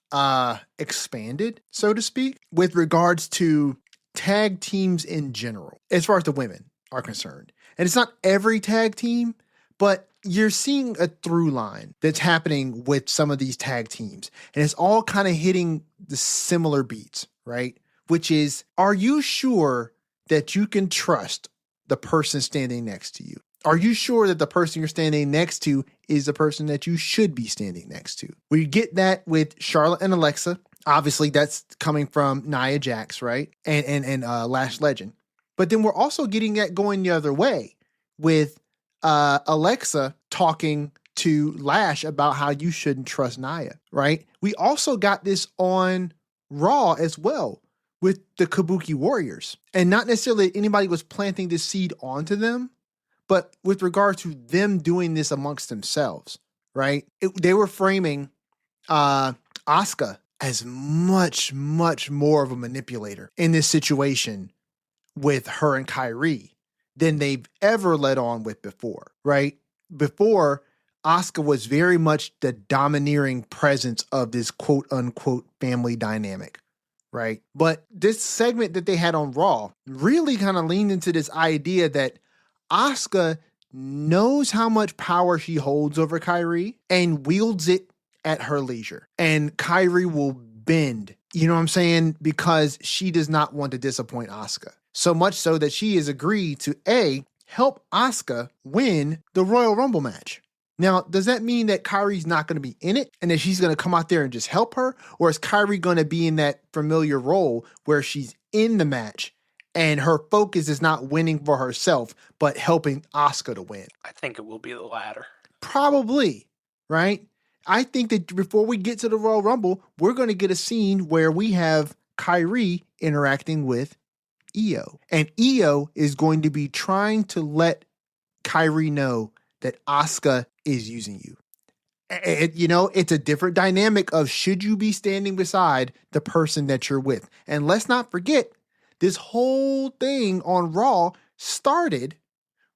expanded, so to speak, with regards to tag teams in general, as far as the women are concerned. And it's not every tag team, but you're seeing a through line that's happening with some of these tag teams. And it's all kind of hitting the similar beats, right? Which is, are you sure that you can trust the person standing next to you? Are you sure that the person you're standing next to is the person that you should be standing next to? We get that with Charlotte and Alexa. Obviously, that's coming from Nia Jax, right? And Lash Legend. But then we're also getting that going the other way with Alexa talking to Lash about how you shouldn't trust Nia, right? We also got this on Raw as well with the Kabuki Warriors. And not necessarily anybody was planting this seed onto them, but with regard to them doing this amongst themselves, right? They were framing Asuka as much, much more of a manipulator in this situation with her and Kyrie than they've ever led on with before, right? Before, Asuka was very much the domineering presence of this quote unquote family dynamic, right? But this segment that they had on Raw really kind of leaned into this idea that Asuka knows how much power she holds over Kyrie and wields it at her leisure. And Kyrie will bend You know what I'm saying? Because she does not want to disappoint Asuka. So much so that she has agreed to help Asuka win the Royal Rumble match. Now, does that mean that Kairi's not going to be in it and that she's going to come out there and just help her? Or is Kairi going to be in that familiar role where she's in the match and her focus is not winning for herself, but helping Asuka to win? I think it will be the latter. Probably, right? I think that before we get to the Royal Rumble, we're going to get a scene where we have Kairi interacting with Io. And Io is going to be trying to let Kairi know that Asuka is using you. It's a different dynamic of should you be standing beside the person that you're with. And let's not forget, this whole thing on Raw started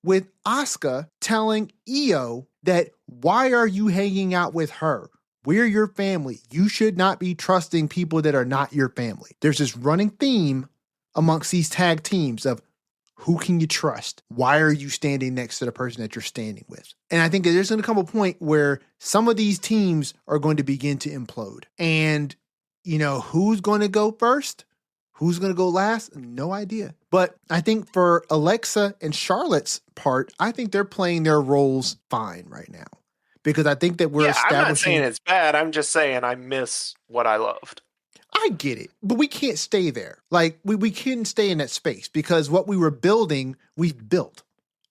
with Asuka telling Io that why are you hanging out with her? We're your family. You should not be trusting people that are not your family. There's this running theme amongst these tag teams of who can you trust? Why are you standing next to the person that you're standing with? And I think that there's going to come a point where some of these teams are going to begin to implode. And, who's going to go first? Who's going to go last? No idea. But I think for Alexa and Charlotte's part, I think they're playing their roles fine right now. Because I think that we're establishing... I'm not saying it's bad. I'm just saying I miss what I loved. I get it, but we can't stay there. Like, we couldn't stay in that space because what we were building, we've built,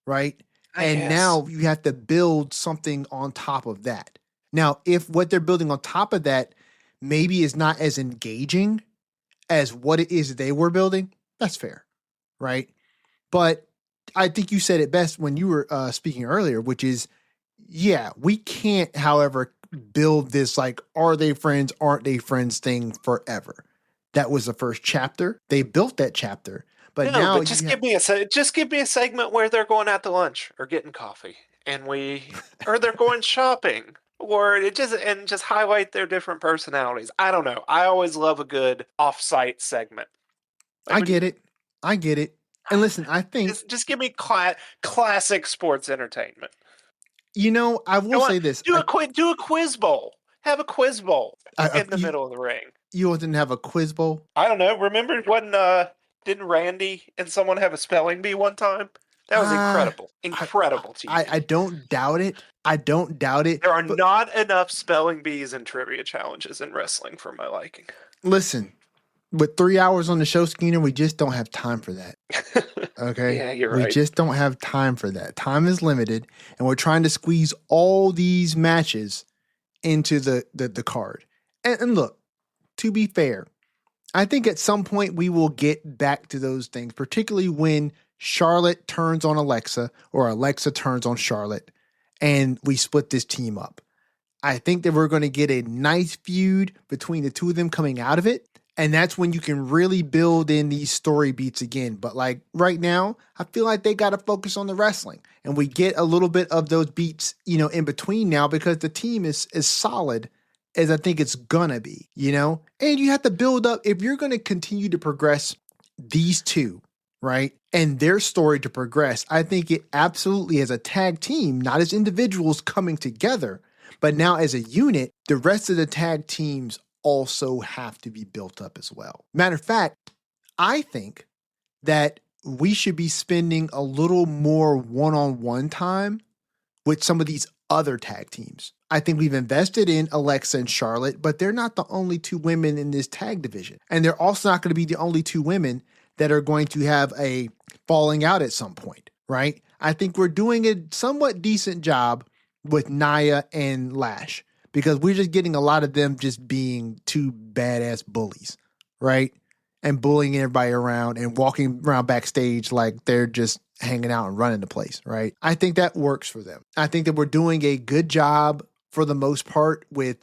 right? I guess. Now you have to build something on top of that. Now, if what they're building on top of that maybe is not as engaging as what it is they were building, that's fair, right? But I think you said it best when you were speaking earlier, which is, we can't, however, build this like, are they friends, aren't they friends thing forever. That was the first chapter. They built that chapter. But now just give me a segment where they're going out to lunch or getting coffee or they're going shopping or just highlight their different personalities. I don't know. I always love a good off-site segment. I get it. And listen, I think just give me classic sports entertainment. I will say this. Do a quiz bowl. Have a quiz bowl in the middle of the ring. You didn't have a quiz bowl? I don't know. Remember when didn't Randy and someone have a spelling bee one time? That was incredible. Incredible TV. I don't doubt it. There are not enough spelling bees and trivia challenges in wrestling for my liking. Listen, with 3 hours on the show, Skeena, we just don't have time for that. Okay? Yeah, you're right. We just don't have time for that. Time is limited, and we're trying to squeeze all these matches into the card. And look, to be fair, I think at some point we will get back to those things, particularly when Charlotte turns on Alexa or Alexa turns on Charlotte, and we split this team up. I think that we're going to get a nice feud between the two of them coming out of it. And that's when you can really build in these story beats again. But like right now, I feel like they got to focus on the wrestling. And we get a little bit of those beats, in between now because the team is as solid as I think it's going to be, And you have to build up. If you're going to continue to progress these two, right, and their story to progress, I think it absolutely as a tag team, not as individuals coming together, but now as a unit, the rest of the tag teams also have to be built up as well. Matter of fact, I think that we should be spending a little more one-on-one time with some of these other tag teams. I think we've invested in Alexa and Charlotte, but they're not the only two women in this tag division. And they're also not going to be the only two women that are going to have a falling out at some point, right? I think we're doing a somewhat decent job with Nia and Lash, because we're just getting a lot of them just being two badass bullies, right? And bullying everybody around and walking around backstage like they're just hanging out and running the place, right? I think that works for them. I think that we're doing a good job for the most part with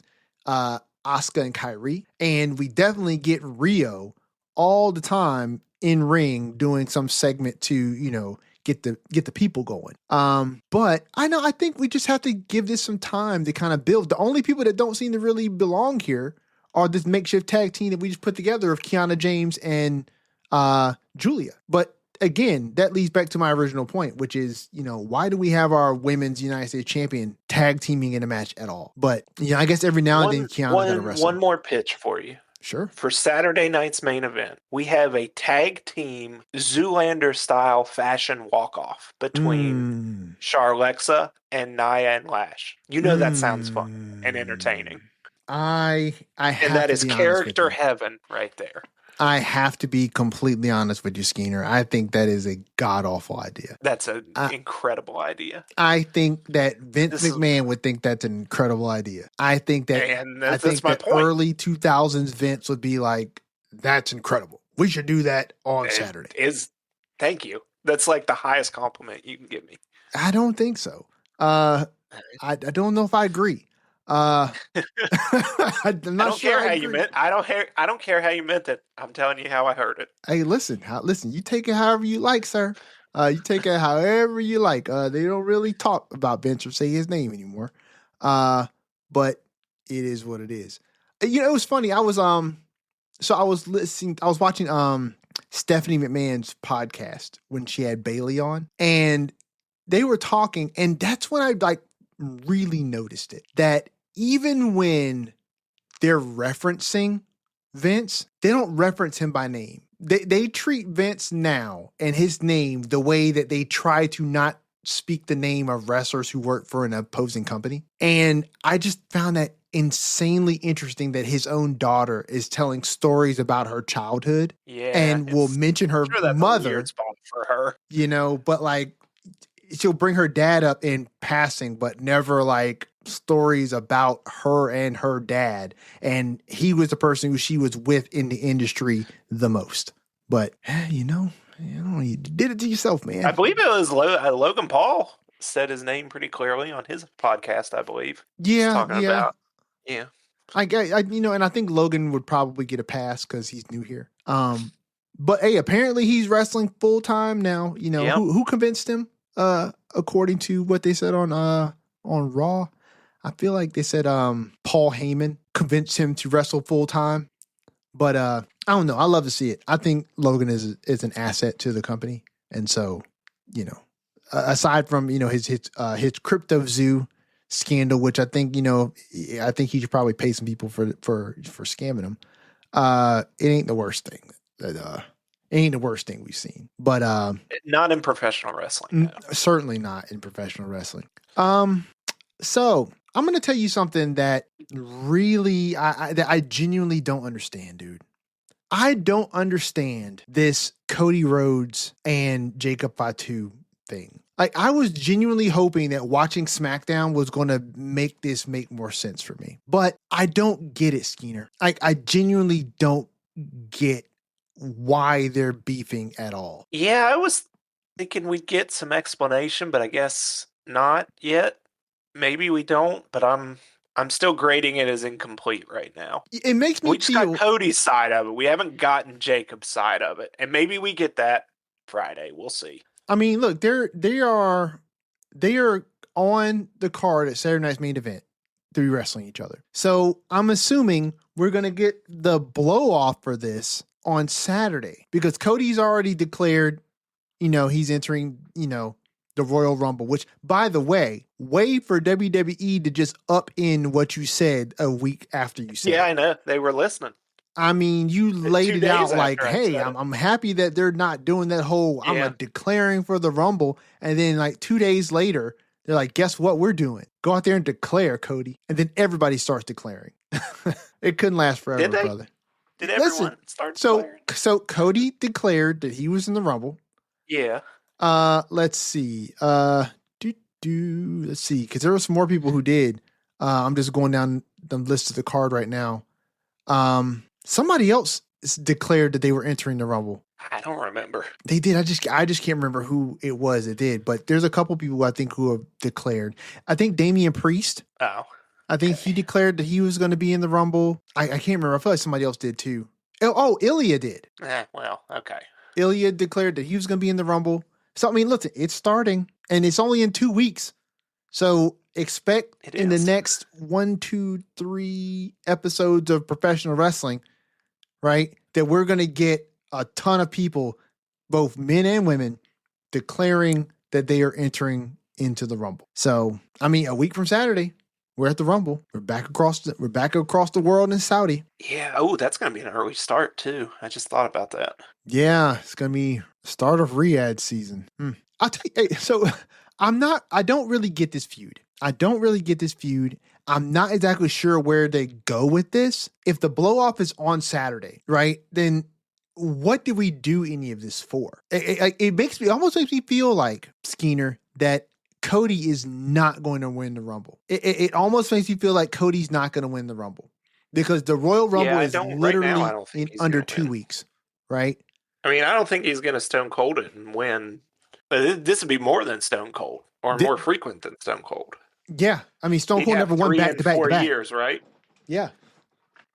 Asuka and Kairi. And we definitely get Rio all the time in ring doing some segment to, get the people going. But I think we just have to give this some time to kind of build. The only people that don't seem to really belong here are this makeshift tag team that we just put together of Kiana James and Julia. But again, that leads back to my original point, which is, why do we have our women's United States champion tag teaming in a match at all? But, I guess every now and then Kiana's got to wrestle. One more pitch for you. Sure. For Saturday night's main event, we have a tag team Zoolander-style fashion walk-off between Charlexa and Nia and Lash. You know that sounds fun and entertaining. I And have that to is be honest with character you. heaven right there. I have to be completely honest with you, Skeena. I think that is a god-awful idea. That's an incredible idea. I think that Vince McMahon would think that's an incredible idea. I think that And that's my point. early 2000s Vince would be like, that's incredible. We should do that on Saturday. Thank you. That's like the highest compliment you can give me. I don't think so. I don't know if I agree. I'm not sure how you meant. I don't care how you meant it. I'm telling you how I heard it. Hey, listen. You take it however you like, sir. You take it however you like. They don't really talk about Vince or say his name anymore. But it is what it is. You know, it was funny. I was watching Stephanie McMahon's podcast when she had Bailey on, and they were talking, and that's when I like really noticed it. That even when they're referencing Vince, they don't reference him by name. They treat Vince now and his name the way that they try to not speak the name of wrestlers who work for an opposing company. And I just found that insanely interesting that his own daughter is telling stories about her childhood. Yeah, and will mention her mother. A weird spot for her, you know, but like she'll bring her dad up in passing, but never like stories about her and her dad. And he was the person who she was with in the industry the most. But you did it to yourself, man. I believe it was Logan Paul said his name pretty clearly on his podcast, I believe. Yeah. And I think Logan would probably get a pass because he's new here. But hey, apparently he's wrestling full time now. You know, who convinced him? According to what they said on Raw, I feel like they said Paul Heyman convinced him to wrestle full time. But I don't know. I love to see it. I think Logan is an asset to the company, and so aside from his crypto zoo scandal, which I think he should probably pay some people for scamming him. It ain't the worst thing. It ain't the worst thing we've seen, but not in professional wrestling. No. Certainly not in professional wrestling. So I'm going to tell you something that really that I genuinely don't understand, dude. I don't understand this Cody Rhodes and Jacob Fatu thing. Like, I was genuinely hoping that watching SmackDown was going to make this make more sense for me, but I don't get it, Skeena. I genuinely don't get why they're beefing at all. Yeah, I was thinking we'd get some explanation, but I guess not yet. Maybe we don't, but I'm still grading it as incomplete right now. It makes me we just got Cody's side of it. We haven't gotten Jacob's side of it, and maybe we get that Friday. We'll see. I mean, look, they are on the card at Saturday night's main event to be wrestling each other. So I'm assuming we're gonna get the blow off for this on Saturday because Cody's already declared, he's entering, the Royal Rumble, which, by the way, wait for WWE to just up in what you said a week after you said. Yeah, I know. They were listening. I mean, you laid it out like, hey, I'm happy that they're not doing that whole, I'm declaring for the Rumble. And then like 2 days later, they're like, guess what we're doing? Go out there and declare, Cody. And then everybody starts declaring. It couldn't last forever, brother. Did everyone start declaring? So Cody declared that he was in the Rumble. Yeah. Let's see. Let's see, because there were some more people who did. I'm just going down the list of the card right now. Somebody else declared that they were entering the Rumble. I don't remember. They did. I just can't remember who it was that did. But there's a couple people I think who have declared. I think Damian Priest. Oh. I think he declared that he was going to be in the Rumble. I can't remember. I feel like somebody else did too. Oh, Ilya did. Well, okay. Ilya declared that he was going to be in the Rumble. So, I mean, look, it's starting, and it's only in 2 weeks. So expect in the next 1, 2, 3 episodes of professional wrestling, right, that we're going to get a ton of people, both men and women, declaring that they are entering into the Rumble. So, I mean, a week from Saturday, we're at the Rumble. We're back across the world in Saudi. Yeah. Oh, that's going to be an early start, too. I just thought about that. Yeah, it's going to be start of Riyadh season. I'll tell you, so I don't really get this feud. I'm not exactly sure where they go with this. If the blow off is on Saturday, right? Then what did we do any of this for? It almost makes me feel like, Skeener, that Cody is not going to win the Rumble. It almost makes me feel like Cody's not going to win the Rumble because the Royal Rumble is literally in under 2 weeks, right? I mean, I don't think he's going to Stone Cold it and win. But this would be more than Stone Cold, or more frequent than Stone Cold. Yeah, I mean, Stone Cold never won back to back. 4 years, right? Yeah.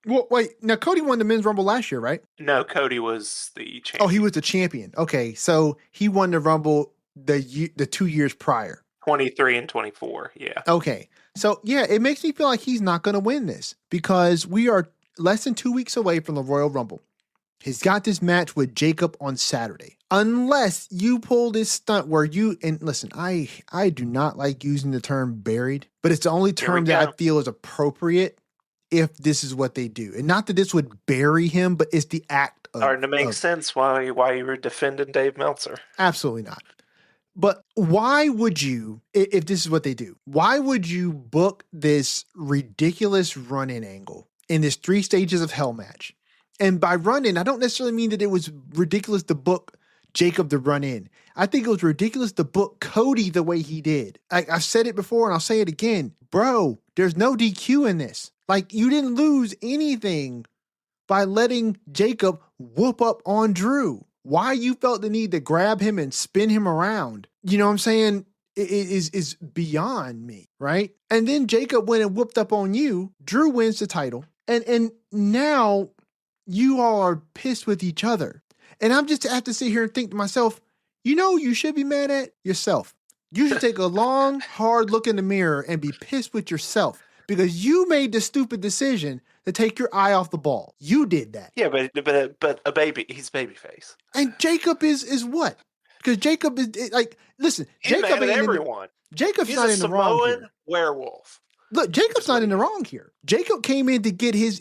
Well, wait. Now Cody won the men's Rumble last year, right? No, Cody was the champion. Oh, he was the champion. Okay, so he won the Rumble the 2 years prior. 23 and 24. Yeah. Okay, so yeah, it makes me feel like he's not going to win this because we are less than 2 weeks away from the Royal Rumble. He's got this match with Jacob on Saturday. Unless you pull this stunt where and listen, I do not like using the term buried, but it's the only term that I feel is appropriate if this is what they do. And not that this would bury him, but it's the act of... Starting to make sense why you were defending Dave Meltzer. Absolutely not. But why would you, if this is what they do, why would you book this ridiculous run-in angle in this 3 stages of hell match? And by run-in, I don't necessarily mean that it was ridiculous to book Jacob to run in. I think it was ridiculous to book Cody the way he did. I've said it before and I'll say it again. Bro, there's no DQ in this. Like, you didn't lose anything by letting Jacob whoop up on Drew. Why you felt the need to grab him and spin him around, you know what I'm saying, is beyond me, right? And then Jacob went and whooped up on you. Drew wins the title. And now you all are pissed with each other. And I'm just have to sit here and think to myself, you know, you should be mad at yourself. You should take a long, hard look in the mirror and be pissed with yourself because you made the stupid decision to take your eye off the ball. You did that. Yeah, but he's babyface. And Jacob is what? Because Jacob is like, listen, he's Jacob mad at everyone. Jacob's not in the wrong here. Samoan werewolf. Look, Jacob's not in the wrong here. Jacob came in to get his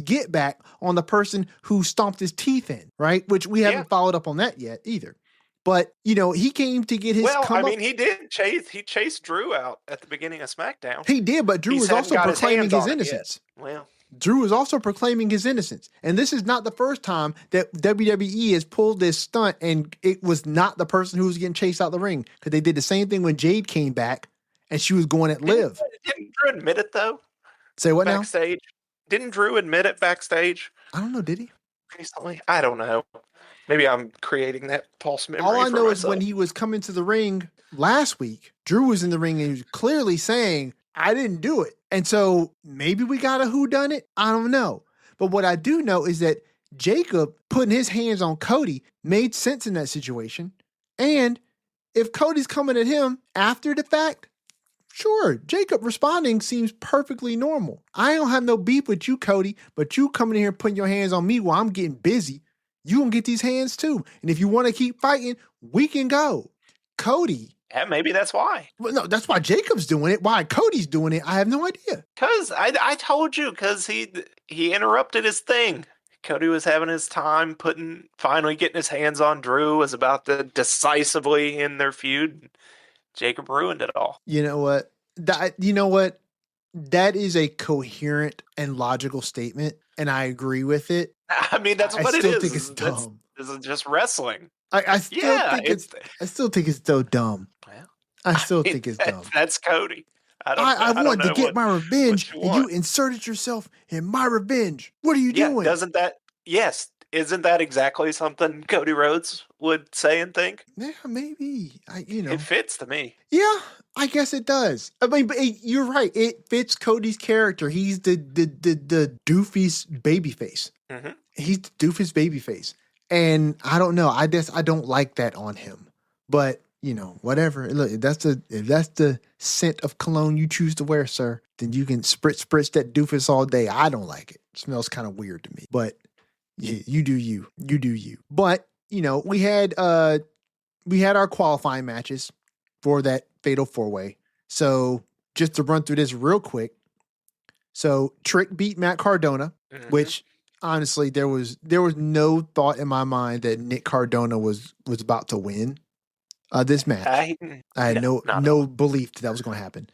get back on the person who stomped his teeth in, right? Which we haven't followed up on that yet either. But, you know, he came to get his he chased Drew out at the beginning of SmackDown. He did, but Drew was also proclaiming his innocence. Well, Drew was also proclaiming his innocence. And this is not the first time that WWE has pulled this stunt and it was not the person who was getting chased out the ring. Because they did the same thing when Jade came back and she was going at Liv. Didn't Drew admit it, though? Say what backstage? Now? Didn't Drew admit it backstage? I don't know, did he? Recently? I don't know. Maybe I'm creating that false memory. All I know is when he was coming to the ring last week, Drew was in the ring and he was clearly saying, I didn't do it. And so maybe we got a whodunit. I don't know. But what I do know is that Jacob putting his hands on Cody made sense in that situation. And if Cody's coming at him after the fact, sure, Jacob responding seems perfectly normal. I don't have no beef with you, Cody, but you coming in here putting your hands on me while I'm getting busy, you gonna get these hands too. And if you want to keep fighting, we can go. Cody. Yeah, maybe that's why. Well, no, that's why Jacob's doing it. Why Cody's doing it, I have no idea. Because I told you, because he interrupted his thing. Cody was having his time finally getting his hands on Drew, was about to decisively end their feud. Jacob ruined it all. You know what? That is a coherent and logical statement, and I agree with it. I mean, that's what it is. I still think it's dumb. This is just wrestling. I still think it's so dumb. Well, I still think it's dumb. That's Cody. I want to get my revenge, and you inserted yourself in my revenge. What are you doing? Isn't that exactly something Cody Rhodes would say and think? Yeah, maybe. It fits to me. Yeah, I guess it does. I mean, but you're right. It fits Cody's character. He's the doofus babyface. Mm-hmm. He's the doofus babyface. And I don't know. I guess I don't like that on him. But, whatever. Look, if that's the scent of cologne you choose to wear, sir, then you can spritz that doofus all day. I don't like it. It smells kind of weird to me. But yeah, you do you. You do you. But, we had our qualifying matches for that fatal 4-way. So just to run through this real quick. So Trick beat Matt Cardona, which honestly there was no thought in my mind that Nick Cardona was about to win this match. I had no belief that was going to happen.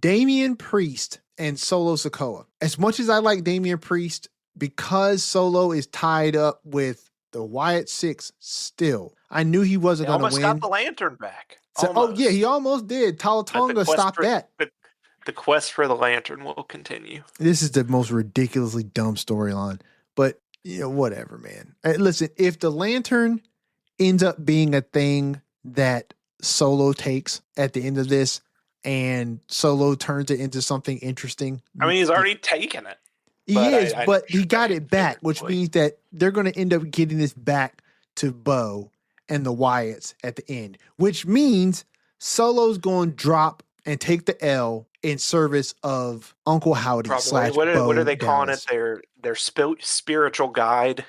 Damian Priest and Solo Sikoa. As much as I like Damian Priest, because Solo is tied up with the Wyatt Six still, I knew he wasn't going to win. Almost got the lantern back. So, yeah, he almost did. Talatonga stopped that. The quest for the lantern will continue. This is the most ridiculously dumb storyline, but whatever, man. Listen, if the lantern ends up being a thing that Solo takes at the end of this, and Solo turns it into something interesting. I mean, he's already taken it. But he got it back, which means that they're going to end up getting this back to Bo and the Wyatts at the end, which means Solo's going to drop and take the L in service of Uncle Howdy / Bo what are they calling Dallas. it? Their spiritual guide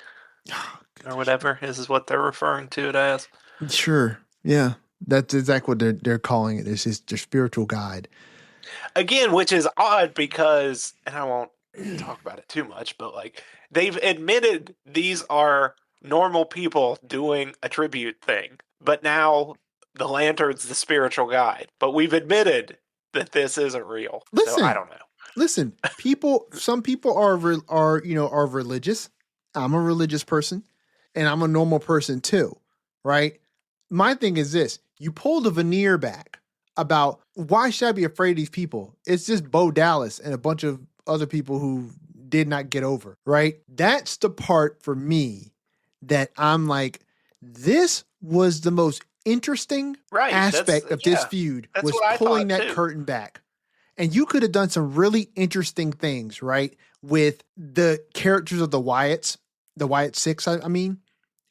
or whatever. This is what they're referring to it as. Sure. Yeah. That's exactly what they're calling it. It's just their spiritual guide. Again, which is odd because, and I won't talk about it too much, but like they've admitted these are normal people doing a tribute thing, but now the lantern's the spiritual guide. But we've admitted that this isn't real. Listen, so I don't know. Listen, some people are religious. I'm a religious person, and I'm a normal person too, right? My thing is this. You pull the veneer back about why should I be afraid of these people? It's just Bo Dallas and a bunch of other people who did not get over, right? That's the part for me that I'm like, this was the most interesting aspect of this feud was pulling that curtain back. And you could have done some really interesting things, right? With the characters of the Wyatts, the Wyatt Six, I mean,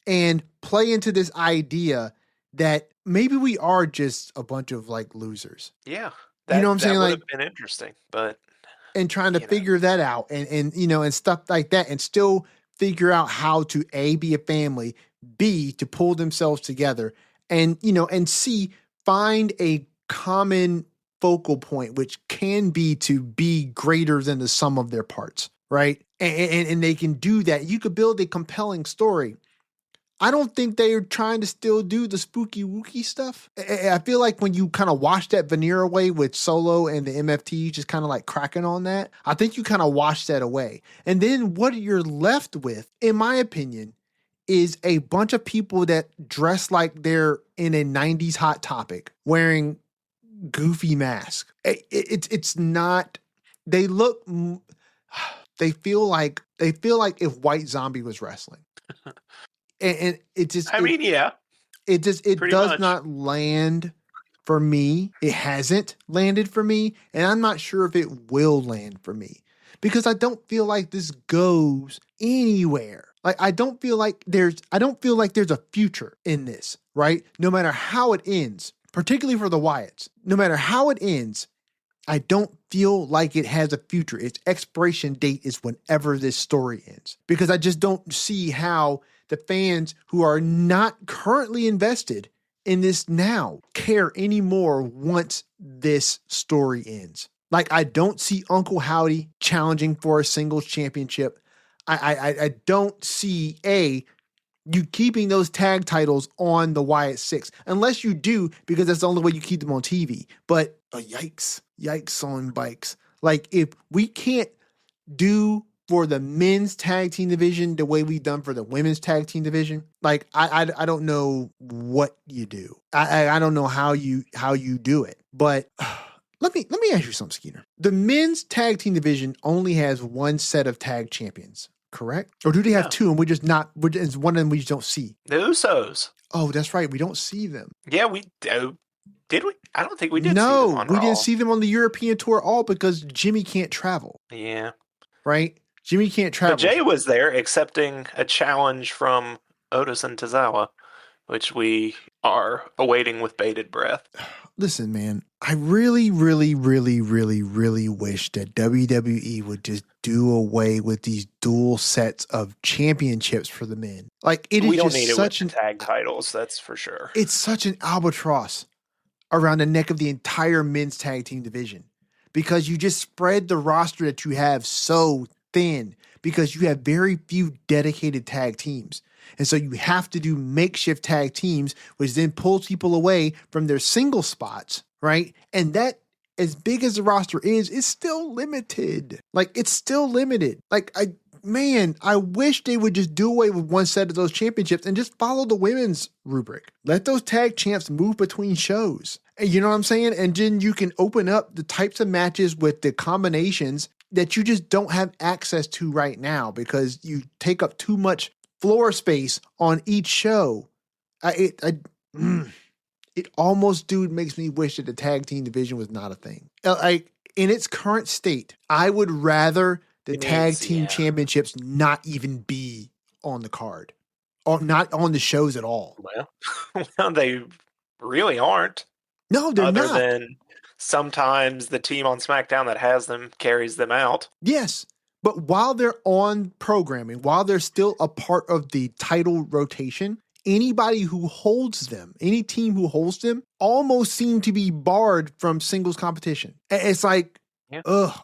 and play into this idea that maybe we are just a bunch of like losers. Yeah. You know what I'm saying? That would like, have been interesting, but. And trying to figure that out and stuff like that and still figure out how to A, be a family, B, to pull themselves together and, and C, find a common focal point, which can be to be greater than the sum of their parts, right? And they can do that. You could build a compelling story. I don't think they are trying to still do the spooky wookie stuff. I feel like when you kind of wash that veneer away with Solo and the MFT, just kind of like cracking on that, I think you kind of wash that away. And then what you're left with, in my opinion, is a bunch of people that dress like they're in a 90s Hot Topic wearing goofy masks. It's not, they feel like if White Zombie was wrestling. And it just, it does not land for me. It hasn't landed for me. And I'm not sure if it will land for me because I don't feel like this goes anywhere. Like, I don't feel like there's a future in this, right? No matter how it ends, particularly for the Wyatts, no matter how it ends, I don't feel like it has a future. Its expiration date is whenever this story ends because I just don't see how the fans who are not currently invested in this now care anymore once this story ends. Like, I don't see Uncle Howdy challenging for a singles championship. I don't see you keeping those tag titles on the Wyatt Six, unless you do, because that's the only way you keep them on TV. But yikes on bikes. Like, if we can't do for the men's tag team division the way we've done for the women's tag team division, like I don't know what you do. I don't know how you do it. But let me ask you something, Skeeter. The men's tag team division only has one set of tag champions, correct? Or do they have two and it's one of them we just don't see? The Usos. Oh, that's right. We don't see them. Yeah, we do. Did we? I don't think we did. No, see them on we Raw. didn't see them on the European tour at all because Jimmy can't travel. Yeah. Right? Jimmy can't travel. But Jay was there accepting a challenge from Otis and Tozawa, which we are awaiting with bated breath. Listen, man, I really, really, really, really, really wish that WWE would just do away with these dual sets of championships for the men. Like, it is we don't just need such it with the tag titles, that's for sure. It's such an albatross around the neck of the entire men's tag team division, because you just spread the roster that you have so thin, because you have very few dedicated tag teams. And so you have to do makeshift tag teams, which then pulls people away from their single spots, right? And that, as big as the roster is still limited. Like, it's still limited. Like, I wish they would just do away with one set of those championships and just follow the women's rubric. Let those tag champs move between shows. And you know what I'm saying? And then you can open up the types of matches with the combinations that you just don't have access to right now because you take up too much floor space on each show. It almost, dude, makes me wish that the tag team division was not a thing. Like, in its current state, I would rather the tag team championships not even be on the card or not on the shows at all. Well, they really aren't. No, they're not. Other than sometimes the team on SmackDown that has them carries them out. Yes. But while they're on programming, while they're still a part of the title rotation, anybody who holds them, any team who holds them, almost seem to be barred from singles competition. It's like,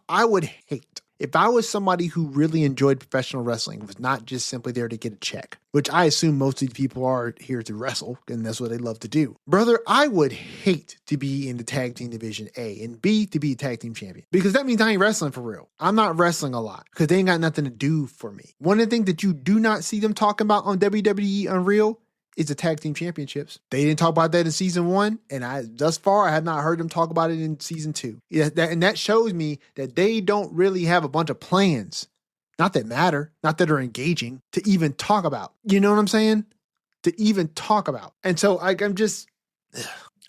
I would hate if I was somebody who really enjoyed professional wrestling, was not just simply there to get a check, which I assume most of the people are here to wrestle, and that's what they love to do. Brother, I would hate to be in the tag team division A, and B, to be a tag team champion, because that means I ain't wrestling for real. I'm not wrestling a lot because they ain't got nothing to do for me. One of the things that you do not see them talking about on WWE Unreal is the tag team championships. They didn't talk about that in season 1, and thus far I have not heard them talk about it in season 2. And that shows me that they don't really have a bunch of plans, not that matter, not that are engaging, to even talk about. You know what I'm saying? To even talk about. And so I'm just,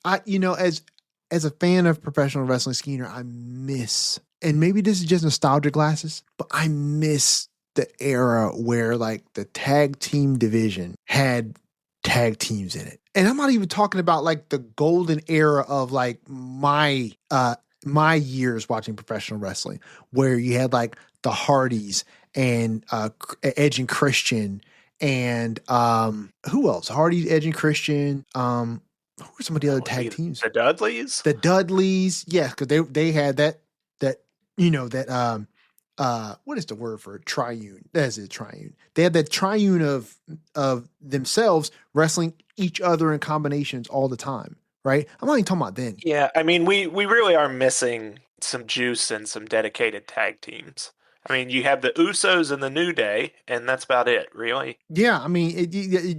as a fan of professional wrestling, Skeener, I miss, and maybe this is just nostalgia glasses, but I miss the era where like the tag team division had tag teams in it. And I'm not even talking about like the golden era of like my years watching professional wrestling, where you had like the Hardys and Edge and Christian and who else? Hardys, Edge and Christian. Who were some of the other tag teams? The Dudleys? The Dudleys, yes, because they had that what is the word for it? Triune? That is it, triune. They had that triune of themselves wrestling each other in combinations all the time, right? I'm not even talking about then. Yeah, I mean, we really are missing some juice and some dedicated tag teams. I mean, you have the Usos and the New Day, and that's about it, really. Yeah, I mean,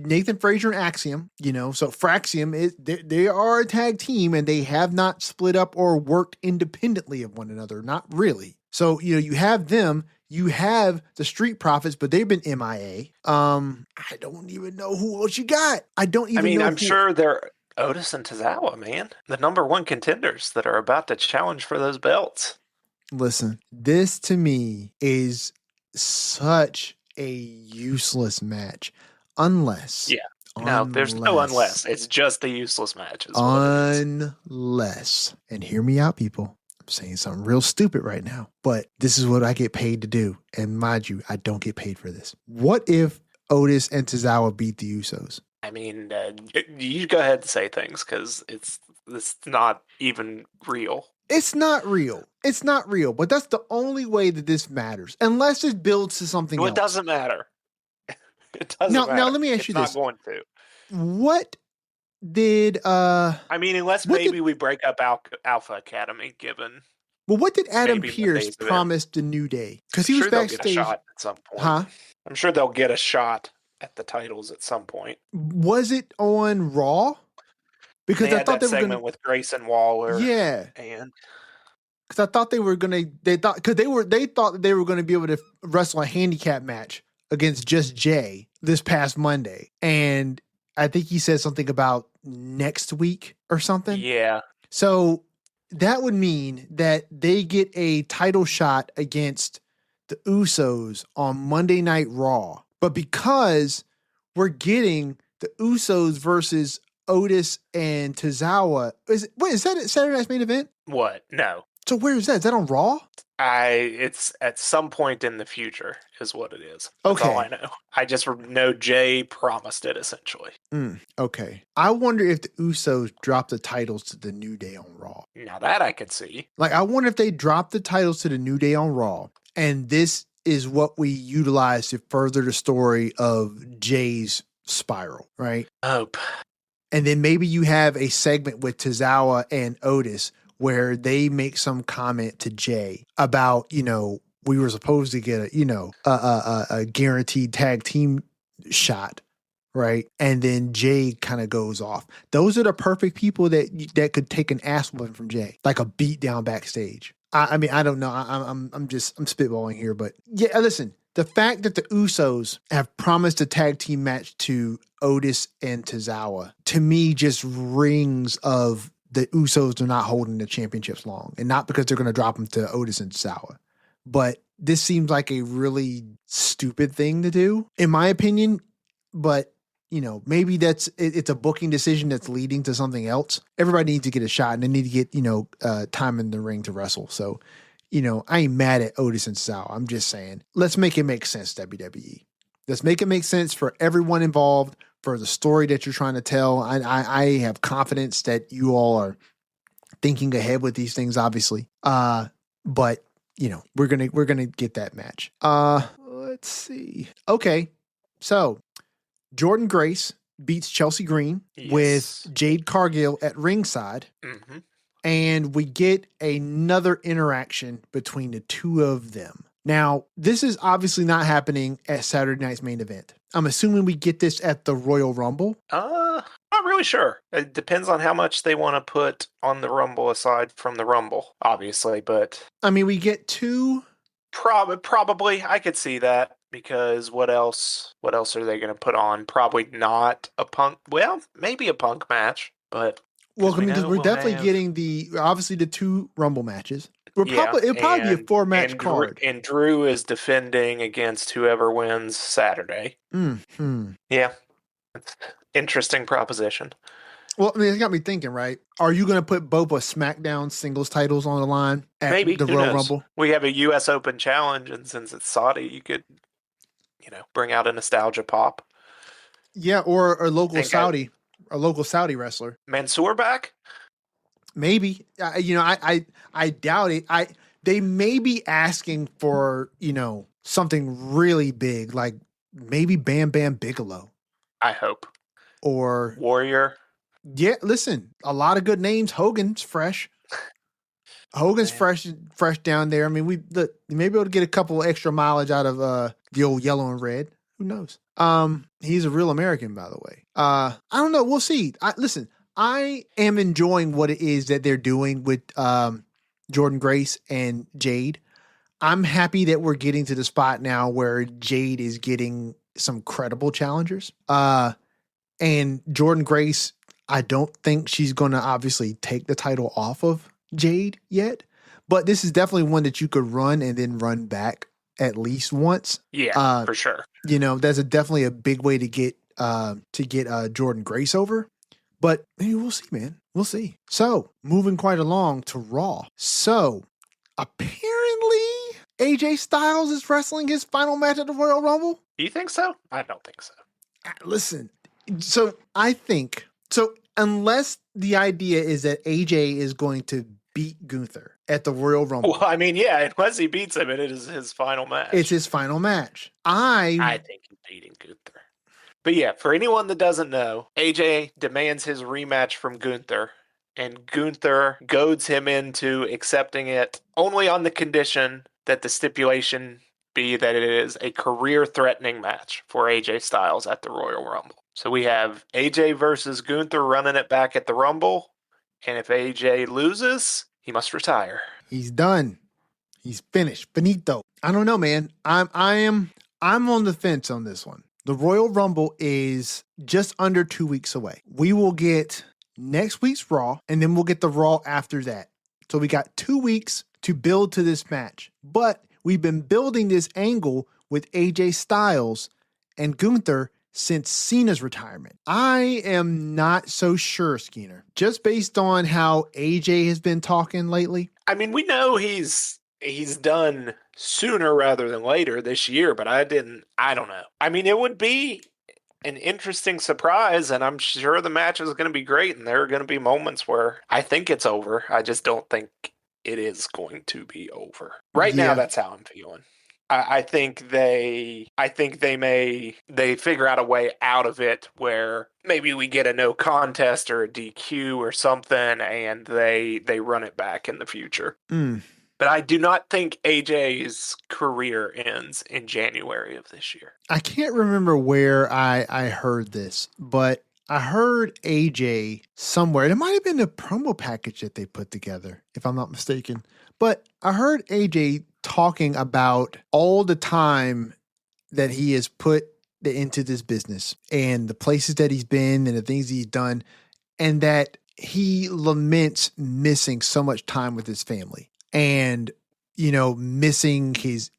Nathan Frazier and Axiom, so Fraxium, they are a tag team, and they have not split up or worked independently of one another, not really. So, you have them, you have the Street Profits, but they've been MIA. I don't even know who else you got. I'm sure they're Otis and Tozawa, man. The number 1 contenders that are about to challenge for those belts. Listen, this to me is such a useless match. Unless. Yeah. No, there's no unless. It's just a useless match. Unless. And hear me out, people. I'm saying something real stupid right now, but this is what I get paid to do. And mind you, I don't get paid for this. What if Otis and Tozawa beat the Usos? I mean, you go ahead and say things because it's not even real. It's not real. It's not real, but that's the only way that this matters. Unless it builds to something else. It doesn't matter. It doesn't matter. Now let me ask you this. It's not going to. What did unless maybe we break up Alpha Academy, given. Well, what did Adam Pearce promise the New Day? Because he was backstage. Get a shot at some point. Huh? I'm sure they'll get a shot at the titles at some point. Was it on Raw? Because I thought they were segment gonna... with Grayson Waller. Yeah. And because I thought they were gonna, they thought they thought they were gonna be able to wrestle a handicap match against Just Jay this past Monday, and I think he said something about next week or something. Yeah. So that would mean that they get a title shot against the Usos on Monday Night Raw, but because we're getting the Usos versus Otis and Tozawa, is that a Saturday Night's Main Event? What? No. So where is that? Is that on Raw? It's at some point in the future is what it is. That's all I know. I just know Jay promised it, essentially. Okay. I wonder if the Usos drop the titles to the New Day on Raw. Now that I could see. Like, I wonder if they drop the titles to the New Day on Raw, and this is what we utilize to further the story of Jay's spiral, right? Hope. And then maybe you have a segment with Tozawa and Otis where they make some comment to Jay about, we were supposed to get a guaranteed tag team shot, right? And then Jay kind of goes off. Those are the perfect people that could take an ass whooping from Jay, like a beat down backstage. I mean, I don't know. I'm spitballing here, but yeah, listen. The fact that the Usos have promised a tag team match to Otis and Tozawa, to me, just rings of the Usos are not holding the championships long, and not because they're going to drop them to Otis and Tozawa. But this seems like a really stupid thing to do, in my opinion. But maybe it's a booking decision that's leading to something else. Everybody needs to get a shot, and they need to get time in the ring to wrestle. So. I ain't mad at Otis and Tozawa. I'm just saying, let's make it make sense, WWE. Let's make it make sense for everyone involved, for the story that you're trying to tell. I have confidence that you all are thinking ahead with these things, obviously. But we're gonna get that match. Let's see. Okay, so Jordan Grace beats Chelsea Green with Jade Cargill at ringside. Mm-hmm. And we get another interaction between the two of them. Now, this is obviously not happening at Saturday night's main event. I'm assuming we get this at the Royal Rumble. Not really sure. It depends on how much they want to put on the Rumble aside from the Rumble, obviously. But I mean, we get two. Probably, I could see that, because what else are they going to put on? Probably not a Punk. Well, maybe a Punk match, but. Well, because we're definitely getting obviously the two Rumble matches. It'll probably be a 4-match card. And Drew is defending against whoever wins Saturday. Mm-hmm. Yeah. Interesting proposition. Well, I mean, it's got me thinking, right? Are you going to put both of SmackDown singles titles on the line at the Royal Rumble? We have a U.S. Open challenge, and since it's Saudi, you could, bring out a nostalgia pop. Yeah, or a local Saudi. A local Saudi wrestler. Mansoor back? Maybe. I doubt it. They may be asking for, something really big, like maybe Bam Bam Bigelow. I hope. Or Warrior. Yeah, listen, a lot of good names. Hogan's fresh. Fresh down there. I mean, we may be able to get a couple extra mileage out of the old yellow and red. Who knows? He's a real American, by the way. I don't know. We'll see. Listen, I am enjoying what it is that they're doing with Jordan Grace and Jade. I'm happy that we're getting to the spot now where Jade is getting some credible challengers. And Jordan Grace, I don't think she's going to obviously take the title off of Jade yet, but this is definitely one that you could run and then run back at least once. Yeah, for sure. That's definitely a big way to get Jordan Grace over. But maybe we'll see, man. We'll see. So, moving quite along to Raw. So, apparently, AJ Styles is wrestling his final match at the Royal Rumble. Do you think so? I don't think so. Listen, so I think, unless the idea is that AJ is going to beat Gunther at the Royal Rumble. Well, I mean, yeah, unless he beats him, it is his final match. It's his final match. I think he's beating Gunther. But yeah, for anyone that doesn't know, AJ demands his rematch from Gunther, and Gunther goads him into accepting it only on the condition that the stipulation be that it is a career-threatening match for AJ Styles at the Royal Rumble. So we have AJ versus Gunther running it back at the Rumble, and if AJ loses, he must retire. He's done. He's finished. Finito. I don't know, man. I'm on the fence on this one. The Royal Rumble is just under 2 weeks away. We will get next week's Raw, and then we'll get the Raw after that. So we got 2 weeks to build to this match. But we've been building this angle with AJ Styles and Gunther since Cena's retirement. I am not so sure, Skeena. Just based on how AJ has been talking lately. I mean, we know he's done sooner rather than later this year, but I don't know. I mean, it would be an interesting surprise, and I'm sure the match is going to be great, and there are going to be moments where I think it's over. I just don't think it is going to be over. Right now, Yeah. that's how I'm feeling. I think they figure out a way out of it where maybe we get a no contest or a DQ or something, and they run it back in the future. Mm. But I do not think AJ's career ends in January of this year. I can't remember where I heard this, but I heard AJ somewhere. It might have been a promo package that they put together, if I'm not mistaken. But I heard AJ talking about all the time that he has put into this business and the places that he's been and the things he's done, and that he laments missing so much time with his family and, missing his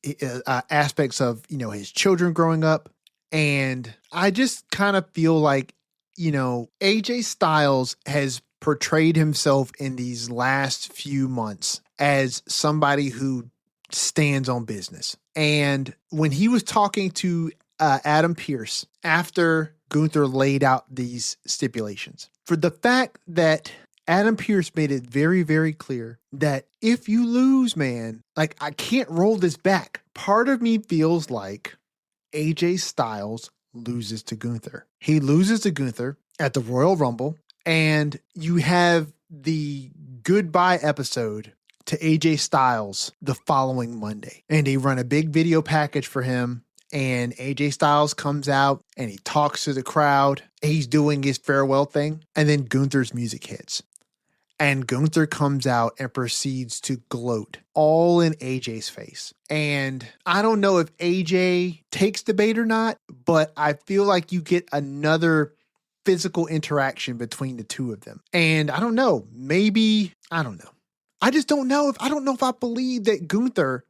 aspects of, his children growing up. And I just kind of feel like, AJ Styles has portrayed himself in these last few months as somebody who stands on business. And when he was talking to Adam Pearce after Gunther laid out these stipulations, for the fact that Adam Pearce made it very, very clear that if you lose, man, like, I can't roll this back. Part of me feels like AJ Styles loses to Gunther. He loses to Gunther at the Royal Rumble, and you have the goodbye episode to AJ Styles the following Monday. And they run a big video package for him, and AJ Styles comes out and he talks to the crowd. He's doing his farewell thing, and then Gunther's music hits. And Gunther comes out and proceeds to gloat all in AJ's face. And I don't know if AJ takes the bait or not, but I feel like you get another physical interaction between the two of them. And I don't know, maybe, I don't know. I just don't know if I believe that Gunther,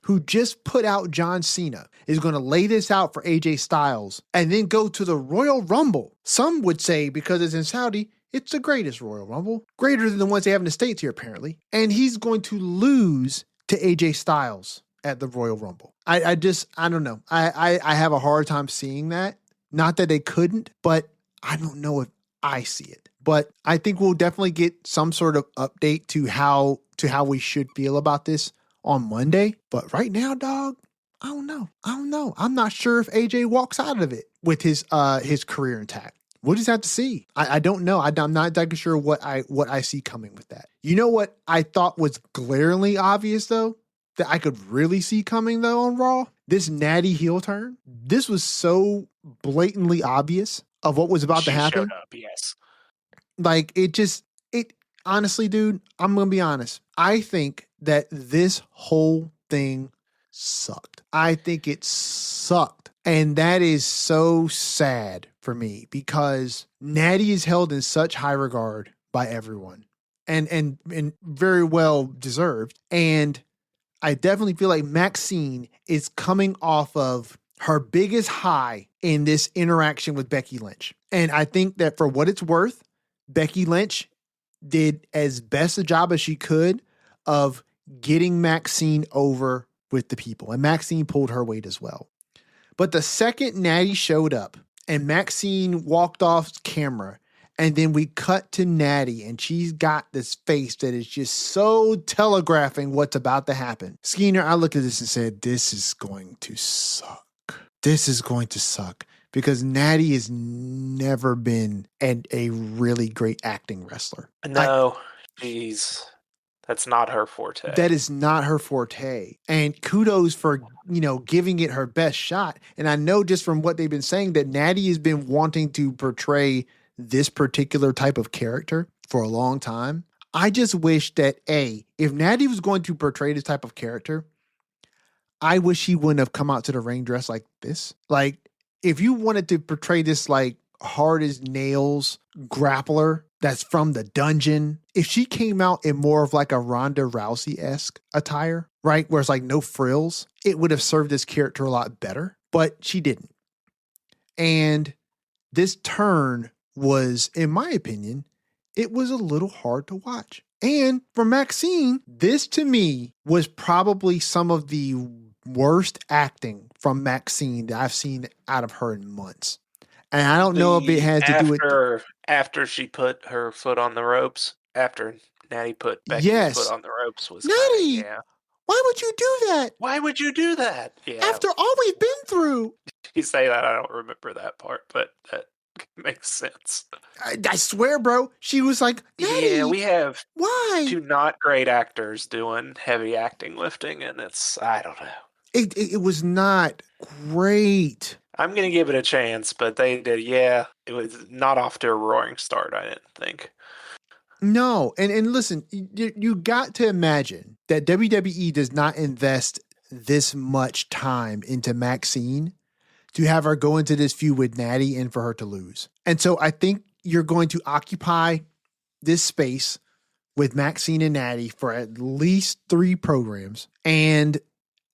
who just put out John Cena, is going to lay this out for AJ Styles and then go to the Royal Rumble. Some would say, because it's in Saudi, it's the greatest Royal Rumble, greater than the ones they have in the States here, apparently. And he's going to lose to AJ Styles at the Royal Rumble. I don't know. I have a hard time seeing that. Not that they couldn't, but I don't know if I see it. But I think we'll definitely get some sort of update to how we should feel about this on Monday. But right now, dog, I don't know. I'm not sure if AJ walks out of it with his career intact. We'll just have to see. I don't know. I'm not exactly sure what I see coming with that. You know what I thought was glaringly obvious, though, that I could really see coming, though, on Raw? This Natty heel turn. This was so blatantly obvious of what was about to happen. Showed up, yes. Like, it honestly, dude, I'm going to be honest. I think that this whole thing sucked. I think it sucked. And that is so sad for me because Natty is held in such high regard by everyone and very well deserved. And I definitely feel like Maxine is coming off of her biggest high in this interaction with Becky Lynch. And I think that for what it's worth, Becky Lynch did as best a job as she could of getting Maxine over with the people. And Maxine pulled her weight as well. But the second Natty showed up and Maxine walked off camera, and then we cut to Natty and she's got this face that is just so telegraphing what's about to happen. Skeena, I looked at this and said, this is going to suck. This is going to suck because Natty has never been a really great acting wrestler. No, geez. That's not her forte. That is not her forte. And kudos for, giving it her best shot. And I know just from what they've been saying that Natty has been wanting to portray this particular type of character for a long time. I just wish that, if Natty was going to portray this type of character, I wish he wouldn't have come out to the ring dressed like this. Like, if you wanted to portray this, like, hard as nails grappler that's from the dungeon, if she came out in more of like a Ronda Rousey-esque attire, right, where it's like no frills, it would have served this character a lot better, but she didn't. And this turn was, in my opinion, it was a little hard to watch. And for Maxine, this to me was probably some of the worst acting from Maxine that I've seen out of her in months. And I don't know if it has to do with... After she put her foot on the ropes, after Natty put Becky's foot Yes. on the ropes was Natty, yeah. why would you do that? Why would you do that? Yeah. After all we've been through. You say that, I don't remember that part, but that makes sense. I swear, bro. She was like, Natty, yeah, we have why? 2 not great actors doing heavy acting lifting, and I don't know. It was not great. I'm going to give it a chance, but they did, it was not off to a roaring start, I didn't think. No, and listen, you got to imagine that WWE does not invest this much time into Maxine to have her go into this feud with Natty and for her to lose. And so I think you're going to occupy this space with Maxine and Natty for at least 3 programs. And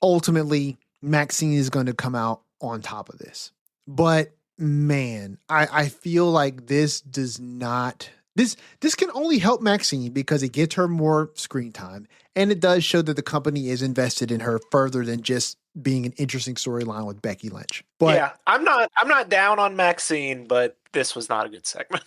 ultimately, Maxine is going to come out on top of this. But man, I feel like this does not... This can only help Maxine because it gets her more screen time, and it does show that the company is invested in her further than just being an interesting storyline with Becky Lynch. But yeah, I'm not down on Maxine, but this was not a good segment.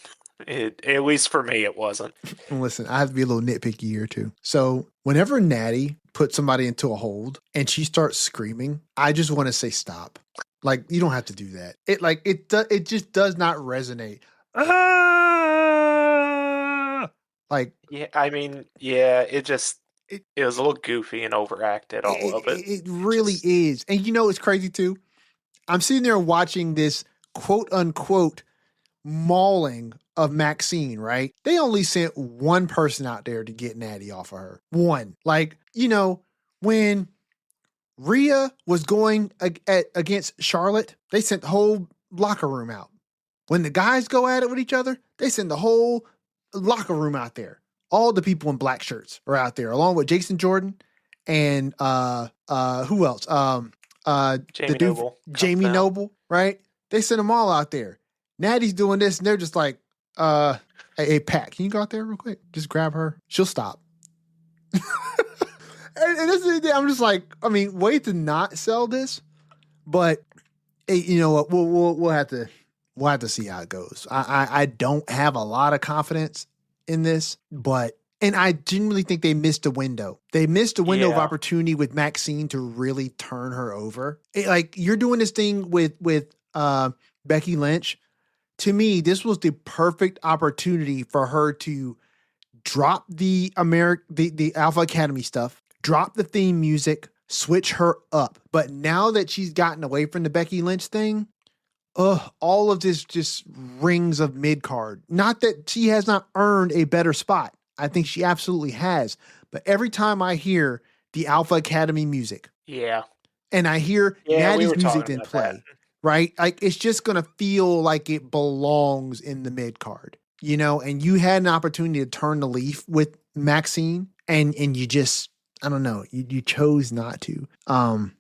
At least for me, it wasn't. Listen, I have to be a little nitpicky here too. So whenever Natty puts somebody into a hold and she starts screaming, I just want to say stop. Like, you don't have to do that. It just does not resonate. Like, yeah, I mean, it was a little goofy and overacted, all of it. It really is. And you know, it's crazy too. I'm sitting there watching this quote unquote mauling of Maxine, right? They only sent one person out there to get Natty off of her. One. Like, you know, when Rhea was going against Charlotte, they sent the whole locker room out. When the guys go at it with each other, they send the whole locker room out there. All the people in black shirts are out there, along with Jason Jordan and who else? Jamie Noble. Jamie Noble, right? They send them all out there. Natty's doing this, and they're just like, hey, Pat, can you go out there real quick? Just grab her. She'll stop. and this is the thing. I'm just like, I mean, way to not sell this, but hey, you know what? We'll have to see how it goes. I don't have a lot of confidence in this, and I genuinely think they missed a window. They missed a window of opportunity with Maxine to really turn her over. Like, you're doing this thing with Becky Lynch. To me, this was the perfect opportunity for her to drop the Alpha Academy stuff, drop the theme music, switch her up. But now that she's gotten away from the Becky Lynch thing, all of this just rings of mid-card. Not that she has not earned a better spot. I think she absolutely has. But every time I hear the Alpha Academy music, and I hear Natty's music didn't play, right? Like, it's just going to feel like it belongs in the mid-card, you know? And you had an opportunity to turn the leaf with Maxine, and you just, I don't know, you chose not to.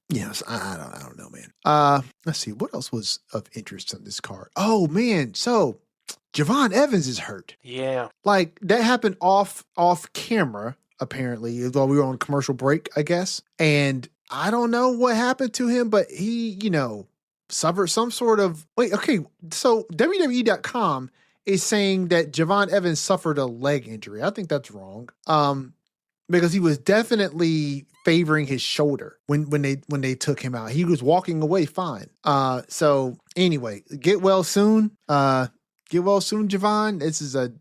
Yes, I don't know, man. Let's see, what else was of interest on this card? Oh man, so Javon Evans is hurt. Yeah. Like, that happened off camera, apparently, while we were on commercial break, I guess. And I don't know what happened to him, but he, you know, suffered some sort of... Wait, okay, so WWE.com is saying that Javon Evans suffered a leg injury. I think that's wrong. Because he was definitely favoring his shoulder when they took him out. He was walking away fine. So anyway, get well soon. Get well soon, Javon. This is a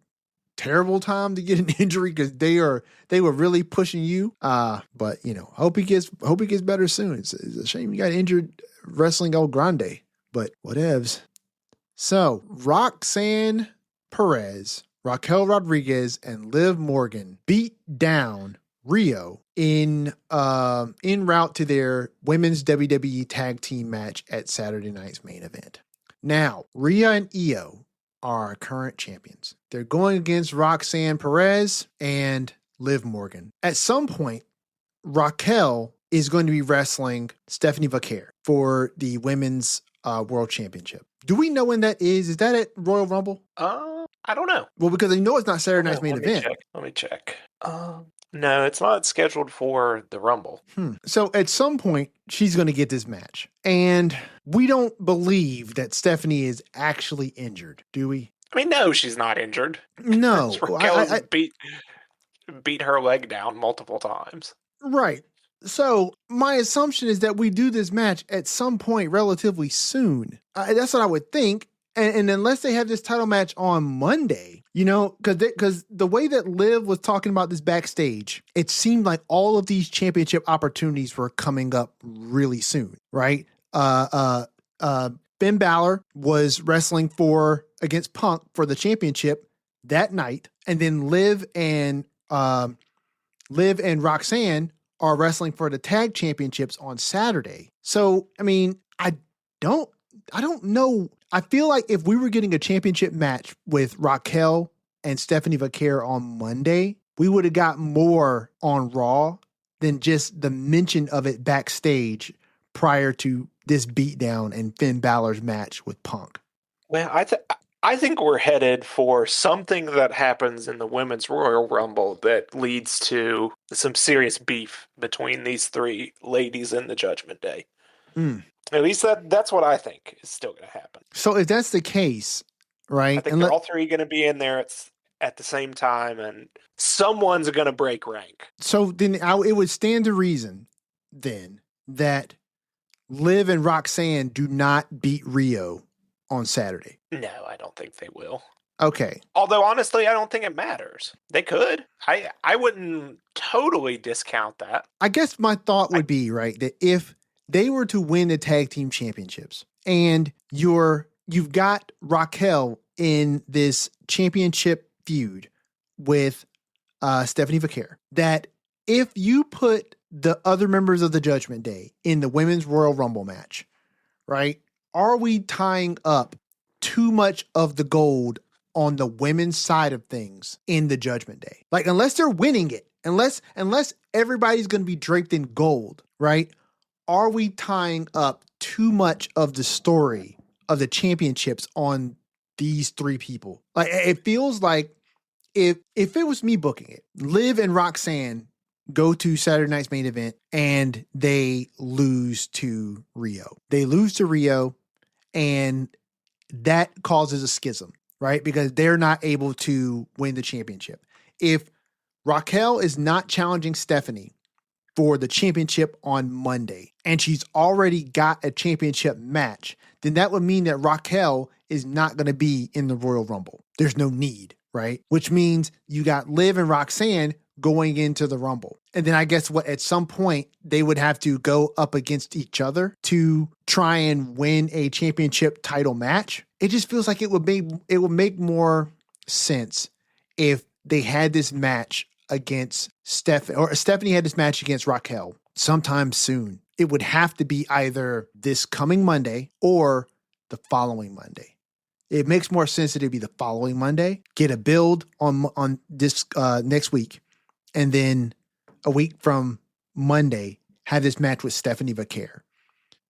terrible time to get an injury because they were really pushing you. But you know, hope he gets better soon. It's a shame you got injured wrestling El Grande, but whatevs. So Roxanne Perez, Raquel Rodriguez, and Liv Morgan beat down Rio in route to their women's WWE tag team match at Saturday night's main event. Now, Rhea and Io are our current champions. They're going against Roxanne Perez and Liv Morgan. At some point, Raquel is going to be wrestling Stephanie Vaquer for the women's world championship. Do we know when that is? Is that at Royal Rumble? I don't know. Well, because you know it's not Saturday night's main event. Let me check. No, it's not scheduled for the Rumble. So at some point, she's going to get this match. And we don't believe that Stephanie is actually injured, do we? I mean, no, she's not injured. No. Raquel's beat her leg down multiple times. Right. So my assumption is that we do this match at some point relatively soon. That's what I would think. And unless they have this title match on Monday, because the way that Liv was talking about this backstage, it seemed like all of these championship opportunities were coming up really soon, right? Finn Balor was wrestling against Punk for the championship that night, and then Liv and Roxanne are wrestling for the tag championships on Saturday. So, I mean, I don't know. I feel like if we were getting a championship match with Raquel and Stephanie Vaquer on Monday, we would have got more on Raw than just the mention of it backstage prior to this beatdown and Finn Balor's match with Punk. Well, I think we're headed for something that happens in the Women's Royal Rumble that leads to some serious beef between these three ladies in the Judgment Day. At least that's what I think is still going to happen. So if that's the case, right? I think they're all three going to be in there at the same time, and someone's going to break rank. So then it would stand to reason then that Liv and Roxanne do not beat Rio on Saturday. No, I don't think they will. Okay. Although, honestly, I don't think it matters. They could. I wouldn't totally discount that. I guess my thought would be, right, that if they were to win the tag team championships and you've got Raquel in this championship feud with Stephanie Vaquer, that if you put the other members of the Judgment Day in the Women's Royal Rumble match, right, are we tying up too much of the gold on the women's side of things in the Judgment Day? Like, unless they're winning it, unless everybody's going to be draped in gold, right? Are we tying up too much of the story of the championships on these three people? Like, it feels like if it was me booking it, Liv and Roxanne go to Saturday night's main event and they lose to Rio. They lose to Rio, and that causes a schism, right? Because they're not able to win the championship. If Raquel is not challenging Stephanie for the championship on Monday, and she's already got a championship match, then that would mean that Raquel is not going to be in the Royal Rumble. There's no need, right? Which means you got Liv and Roxanne going into the Rumble. And then I guess at some point they would have to go up against each other to try and win a championship title match. It just feels like it would make more sense if they had this match against Stephanie, or Stephanie had this match against Raquel sometime soon. It would have to be either this coming Monday or the following Monday. It makes more sense that it'd be the following Monday, get a build on this next week, and then a week from Monday, have this match with Stephanie Vaquer.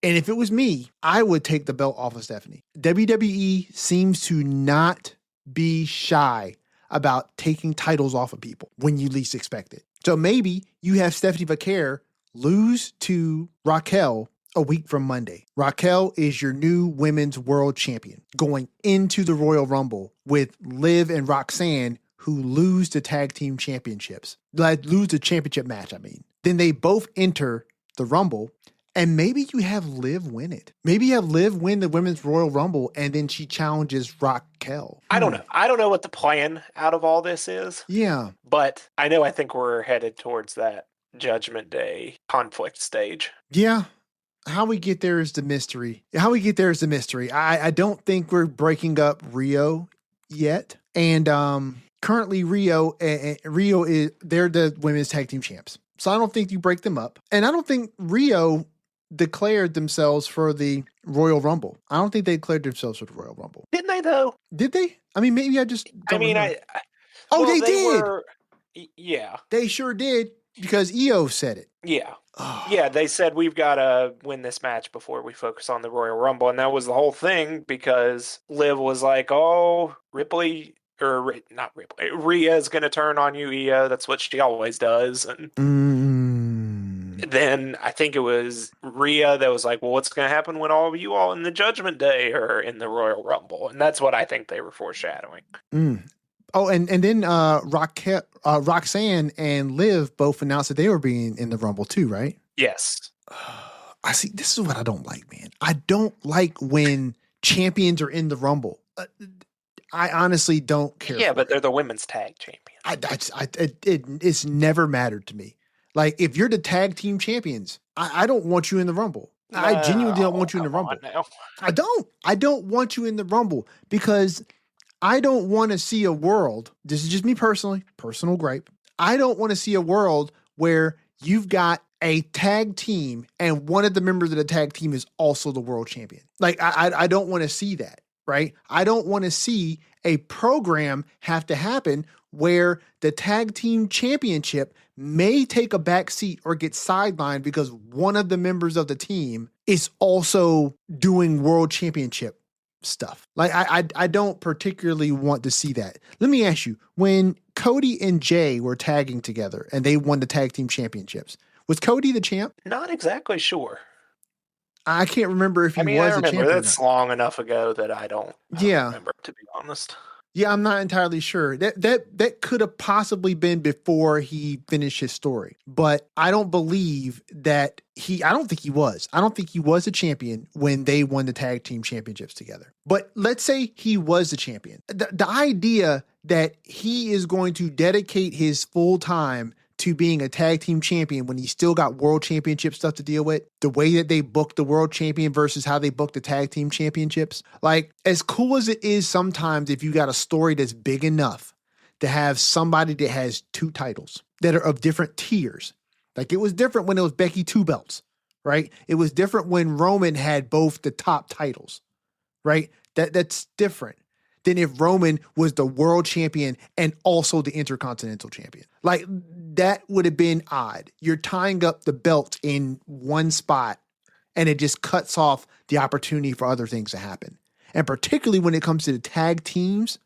And if it was me, I would take the belt off of Stephanie. WWE seems to not be shy about taking titles off of people when you least expect it. So maybe you have Stephanie Vaquer lose to Raquel a week from Monday. Raquel is your new women's world champion going into the Royal Rumble with Liv and Roxanne, who lose the tag team championships, lose the championship match, Then they both enter the Rumble, and maybe you have Liv win it. Maybe you have Liv win the Women's Royal Rumble, and then she challenges Raquel. I don't know. I don't know what the plan out of all this is. Yeah. But I think we're headed towards that Judgment Day conflict stage. Yeah. How we get there is the mystery. I don't think we're breaking up Rio yet. And currently Rio is, they're the women's tag team champs. So I don't think you break them up. And I don't think Rio declared themselves for the Royal Rumble. I don't think they declared themselves for the Royal Rumble. Didn't they though? Did they? I mean, maybe I just don't remember. They did. Yeah. They sure did, because EO said it. Yeah. Oh. Yeah, they said we've got to win this match before we focus on the Royal Rumble. And that was the whole thing, because Liv was like, oh, Ripley or not Ripley, Rhea's going to turn on you, Io. That's what she always does. And then I think it was Rhea that was like, well, what's going to happen when all of you all in the Judgment Day are in the Royal Rumble? And that's what I think they were foreshadowing. Oh, and then Roxanne and Liv both announced that they were being in the Rumble too, right? Yes. I see. This is what I don't like, man. I don't like when champions are in the Rumble. I honestly don't care. Yeah, but they're the women's tag champions. It's never mattered to me. Like, if you're the tag team champions, I don't want you in the Rumble. I genuinely don't want you in the Rumble. I don't want you in the Rumble because I don't want to see a world. This is just me personally, personal gripe. I don't want to see a world where you've got a tag team and one of the members of the tag team is also the world champion. Like, I don't want to see that, right? I don't want to see a program have to happen where the tag team championship may take a back seat or get sidelined because one of the members of the team is also doing world championship stuff. Like, I don't particularly want to see that. Let me ask you, when Cody and Jay were tagging together and they won the tag team championships, was Cody the champ? Not exactly sure. I can't remember if he was a champion. That's long enough ago that I don't remember, to be honest. Yeah, I'm not entirely sure. That could have possibly been before he finished his story. But I don't believe that I don't think he was. I don't think he was a champion when they won the tag team championships together. But let's say he was the champion. The idea that he is going to dedicate his full time to being a tag team champion when he still got world championship stuff to deal with, the way that they booked the world champion versus how they booked the tag team championships. Like, as cool as it is sometimes if you got a story that's big enough to have somebody that has two titles that are of different tiers. Like, it was different when it was Becky two belts, right? It was different when Roman had both the top titles, right? That's different than if Roman was the world champion and also the intercontinental champion. Like, that would have been odd. You're tying up the belt in one spot and it just cuts off the opportunity for other things to happen. And particularly when it comes to the tag teams,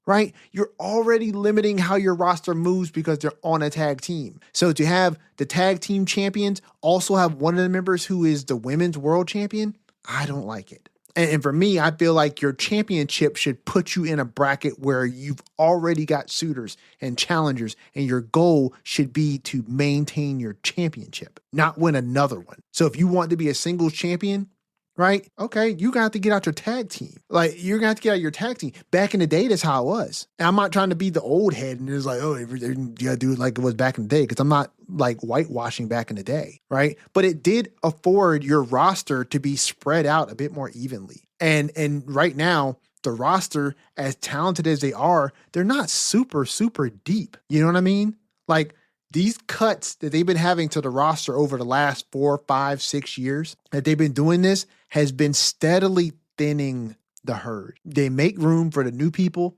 right? You're already limiting how your roster moves because they're on a tag team. So to have the tag team champions also have one of the members who is the women's world champion, I don't like it. And for me, I feel like your championship should put you in a bracket where you've already got suitors and challengers, and your goal should be to maintain your championship, not win another one. So if you want to be a singles champion, right? Okay, you got to get out your tag team. Like, you're going to have to get out your tag team. Back in the day, that's how it was. And I'm not trying to be the old head and it's like, oh, you got to do it like it was back in the day, because I'm not like whitewashing back in the day, right? But it did afford your roster to be spread out a bit more evenly. And right now, the roster, as talented as they are, they're not super, super deep. You know what I mean? Like, these cuts that they've been having to the roster over the last 4, 5, 6 years that they've been doing this has been steadily thinning the herd. They make room for the new people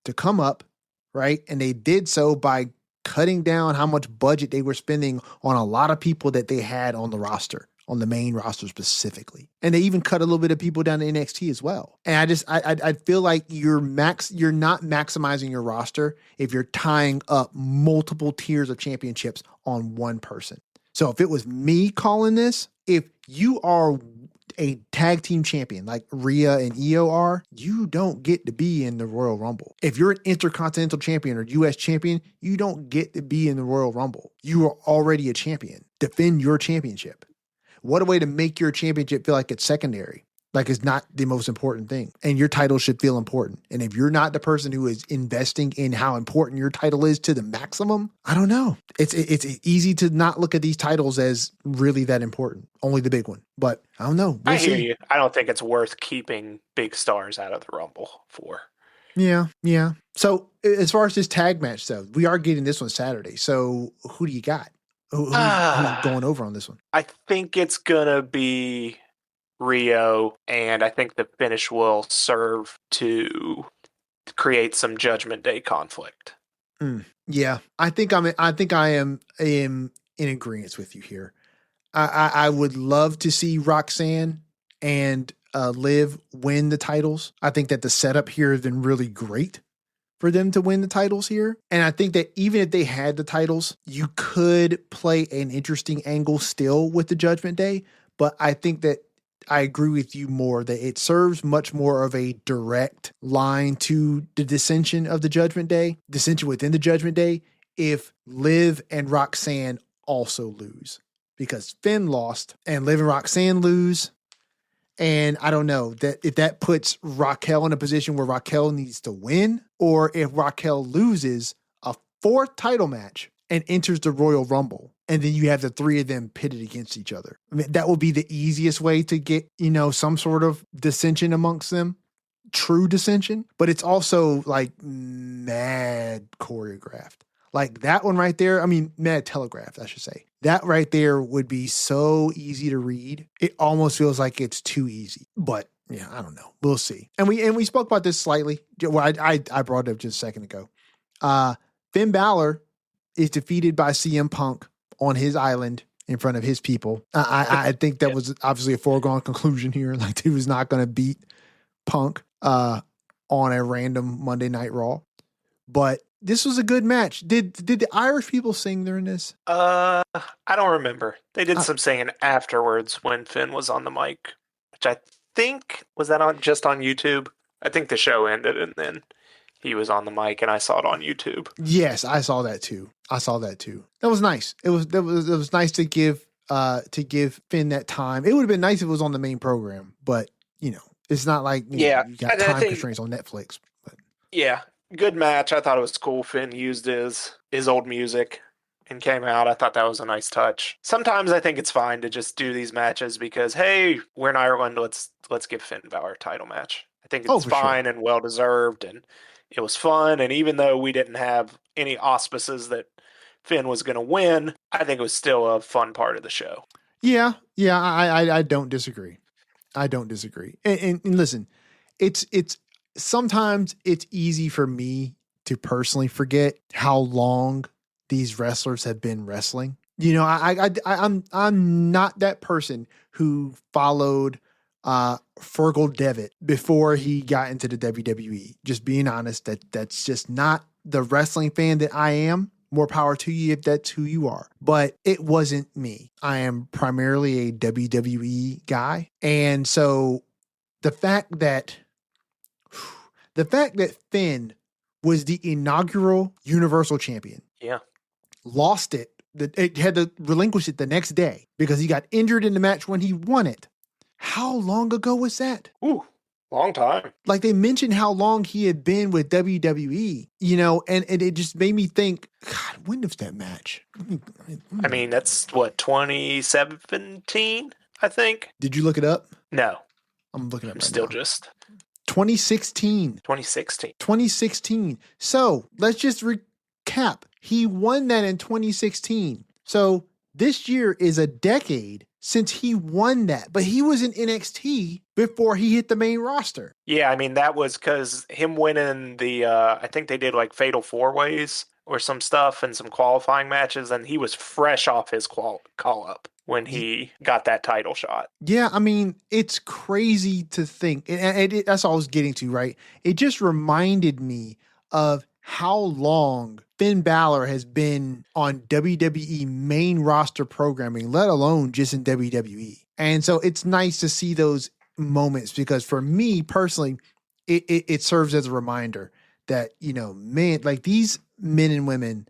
to come up, right? And they did so by cutting down how much budget they were spending on a lot of people that they had on the roster, on the main roster specifically. And they even cut a little bit of people down to NXT as well. And I feel like you're not maximizing your roster if you're tying up multiple tiers of championships on one person. So if it was me calling this, if you are a tag team champion like Rhea and Io are, you don't get to be in the Royal Rumble. If you're an intercontinental champion or US champion, you don't get to be in the Royal Rumble. You are already a champion. Defend your championship. What a way to make your championship feel like it's secondary, like it's not the most important thing. And your title should feel important. And if you're not the person who is investing in how important your title is to the maximum, I don't know. It's easy to not look at these titles as really that important. Only the big one. But I don't know. I hear you. I don't think it's worth keeping big stars out of the Rumble for. Yeah. So as far as this tag match, though, we are getting this one Saturday. So who do you got? Who's going over on this one? I think it's going to be Rio, and I think the finish will serve to create some Judgment Day conflict. Yeah, I think I am in agreement with you here. I would love to see Roxanne and Liv win the titles. I think that the setup here has been really great for them to win the titles here. And I think that even if they had the titles, you could play an interesting angle still with the Judgment Day. But I think that I agree with you more that it serves much more of a direct line to the dissension of the Judgment Day, dissension within the Judgment Day, if Liv and Roxanne also lose. Because Finn lost and Liv and Roxanne lose. And I don't know that if that puts Raquel in a position where Raquel needs to win, or if Raquel loses a fourth title match and enters the Royal Rumble, and then you have the three of them pitted against each other. I mean, that would be the easiest way to get, some sort of dissension amongst them, true dissension, but it's also like mad choreographed. Like that one right there, mad telegraphed, I should say. That right there would be so easy to read. It almost feels like it's too easy, but yeah, I don't know. We'll see. And we spoke about this slightly. Well, I brought it up just a second ago. Finn Balor is defeated by CM Punk on his island in front of his people. I think that was obviously a foregone conclusion here. Like he was not going to beat Punk on a random Monday Night Raw. But this was a good match. Did the Irish people sing during this? I don't remember. They did some singing afterwards when Finn was on the mic, which I think was that just on YouTube. I think the show ended and then he was on the mic and I saw it on YouTube. Yes, I saw that too. That was nice. It was nice to give Finn that time. It would have been nice if it was on the main program, but it's not like you got time constraints on Netflix. But. Yeah. Good match. I thought it was cool. Finn used his old music and came out. I thought that was a nice touch. Sometimes I think it's fine to just do these matches because, hey, we're in Ireland. Let's give Finn Balor a title match. I think it's fine and well deserved, and it was fun. And even though we didn't have any auspices that Finn was going to win, I think it was still a fun part of the show. Yeah, I don't disagree. And listen, it's. Sometimes it's easy for me to personally forget how long these wrestlers have been wrestling. I'm not that person who followed Fergal Devitt before he got into the WWE. Just being honest, that's just not the wrestling fan that I am. More power to you if that's who you are. But it wasn't me. I am primarily a WWE guy. And so the fact that Finn was the inaugural Universal Champion. Yeah. Lost it. It had to relinquish it the next day because he got injured in the match when he won it. How long ago was that? Ooh, long time. Like they mentioned how long he had been with WWE, and it just made me think, God, when was that match? That's what, 2017, I think? Did you look it up? No. I'm looking up. I'm still just 2016. 2016. So let's just recap. He won that in 2016. So this year is a decade since he won that, but he was in NXT before he hit the main roster. Yeah, that was because him winning the, I think they did like Fatal 4-Ways or some stuff and some qualifying matches, and he was fresh off his call-up when he got that title shot. Yeah, it's crazy to think. And that's all I was getting to, right? It just reminded me of how long Finn Balor has been on WWE main roster programming, let alone just in WWE. And so it's nice to see those moments because for me personally, it serves as a reminder that, man, like these men and women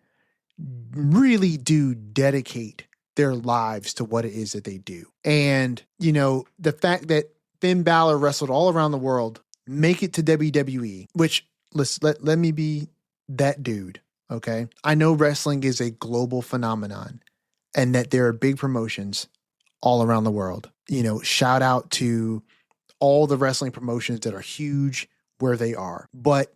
really do dedicate their lives to what it is that they do. And, the fact that Finn Balor wrestled all around the world, make it to WWE, which let me be that dude. Okay. I know wrestling is a global phenomenon and that there are big promotions all around the world. Shout out to all the wrestling promotions that are huge where they are. But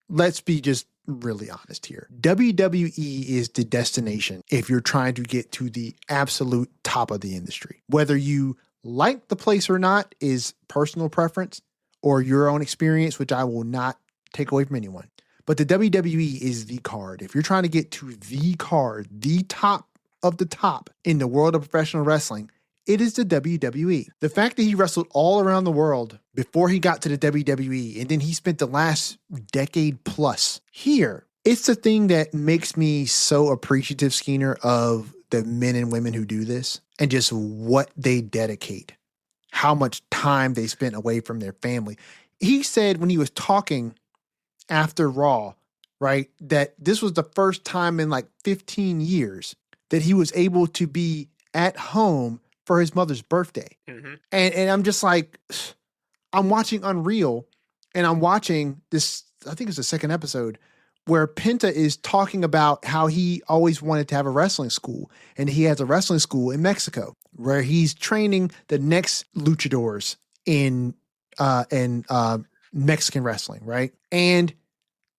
let's be just really honest here. WWE is the destination if you're trying to get to the absolute top of the industry. Whether you like the place or not is personal preference or your own experience, which I will not take away from anyone. But the WWE is the card. If you're trying to get to the card, the top of the top in the world of professional wrestling, It is the WWE. The fact that he wrestled all around the world before he got to the WWE, and then he spent the last decade plus here. It's the thing that makes me so appreciative, Skeena, of the men and women who do this and just what they dedicate, how much time they spent away from their family. He said when he was talking after Raw, right, that this was the first time in like 15 years that he was able to be at home for his mother's birthday. Mm-hmm. And I'm just like, I'm watching Unreal and I'm watching this, I think it's the second episode, where Penta is talking about how he always wanted to have a wrestling school. And he has a wrestling school in Mexico where he's training the next luchadors in Mexican wrestling, right? And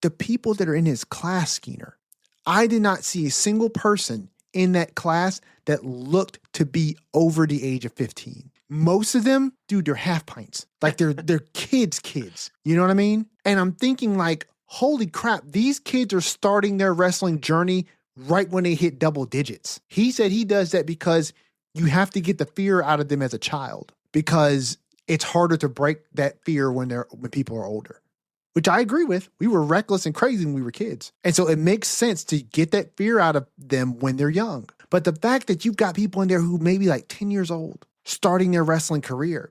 the people that are in his class, Skeena, I did not see a single person in that class that looked to be over the age of 15. Most of them, dude, they're half pints. Like they're kids. You know what I mean? And I'm thinking like, holy crap, these kids are starting their wrestling journey right when they hit double digits. He said he does that because you have to get the fear out of them as a child because it's harder to break that fear when people are older. Which I agree with. We were reckless and crazy when we were kids. And so it makes sense to get that fear out of them when they're young. But the fact that you've got people in there who may be like 10 years old, starting their wrestling career,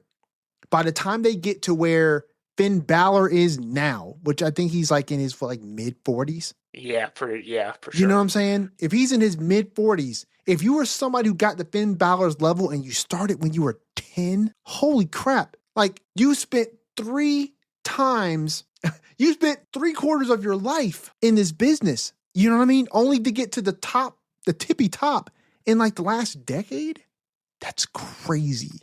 by the time they get to where Finn Balor is now, which I think he's like in his mid 40s. Yeah, for sure. You know what I'm saying? If he's in his mid 40s, if you were somebody who got to Finn Balor's level and you started when you were 10, holy crap. Like you spent 3/4 of your life in this business. You know what I mean? Only to get to the top, the tippy top in like the last decade. That's crazy.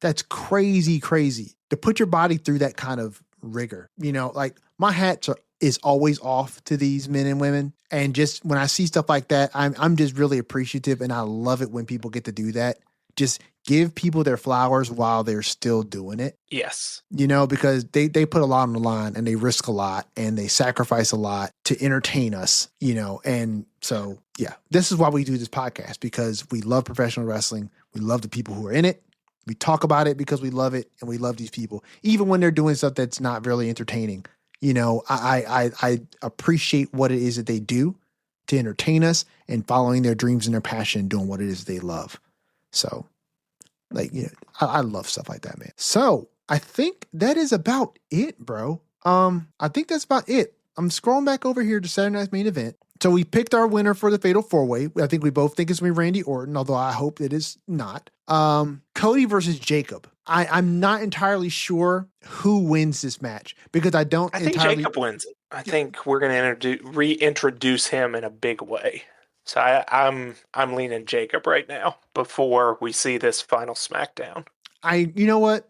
That's crazy. To put your body through that kind of rigor. You know, like my hat is always off to these men and women. And just when I see stuff like that, I'm just really appreciative. And I love it when people get to do that. Just give people their flowers while they're still doing it. Yes. You know, because they put a lot on the line and they risk a lot and they sacrifice a lot to entertain us, you know. And so, yeah, this is why we do this podcast, because we love professional wrestling. We love the people who are in it. We talk about it because we love it and we love these people, even when they're doing stuff that's not really entertaining. You know, I appreciate what it is that they do to entertain us and following their dreams and their passion, doing what it is they love. So, like, you know, I love stuff like that, man. So I think that is about it, bro. I think that's about it. I'm scrolling back over here to Saturday Night's Main Event. So we picked our winner for the Fatal 4-Way. I think we both think it's going to be Randy Orton, although I hope it is not. Cody versus Jacob. I'm not entirely sure who wins this match because I think Jacob wins it. I think we're going to reintroduce him in a big way. So I'm leaning Jacob right now before we see this final SmackDown. You know what?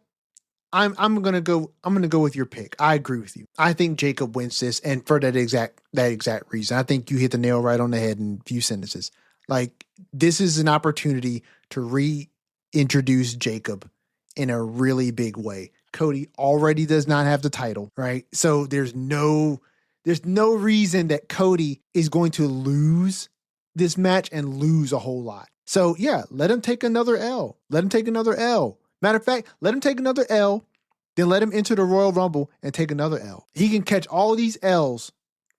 I'm gonna go with your pick. I agree with you. I think Jacob wins this, and for that exact reason. I think you hit the nail right on the head in a few sentences. Like, this is an opportunity to reintroduce Jacob in a really big way. Cody already does not have the title, right? So there's no reason that Cody is going to lose this match and lose a whole lot. So yeah, let him take another L. Matter of fact, let him take another L, then let him enter the Royal Rumble and take another L. He can catch all these L's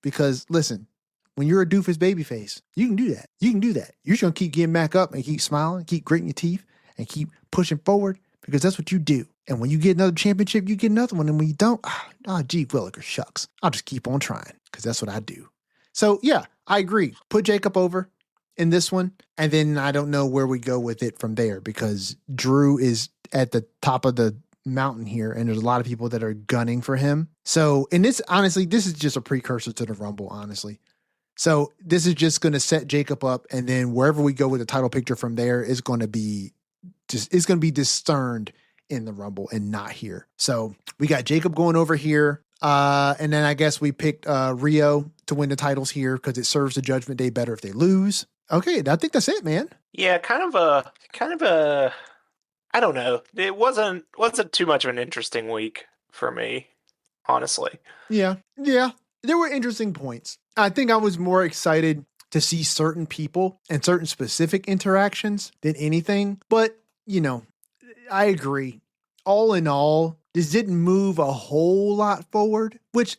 because, listen, when you're a doofus babyface, you can do that. You're just going to keep getting back up and keep smiling, keep gritting your teeth, and keep pushing forward because that's what you do. And when you get another championship, you get another one. And when you don't, gee williker, shucks. I'll just keep on trying because that's what I do. So, yeah, I agree. Put Jacob over in this one. And then I don't know where we go with it from there because Drew is at the top of the mountain here. And there's a lot of people that are gunning for him. So, and this, honestly, this is just a precursor to the Rumble, honestly. So this is just going to set Jacob up. And then wherever we go with the title picture from there is going to be discerned in the Rumble and not here. So we got Jacob going over here. And then I guess we picked Rio to win the titles here because it serves the Judgment Day better if they lose. Okay, I think that's it, man. Yeah, kind of a I don't know. It wasn't too much of an interesting week for me, honestly. Yeah. There were interesting points. I think I was more excited to see certain people and certain specific interactions than anything. But you know, I agree. All in all, this didn't move a whole lot forward, which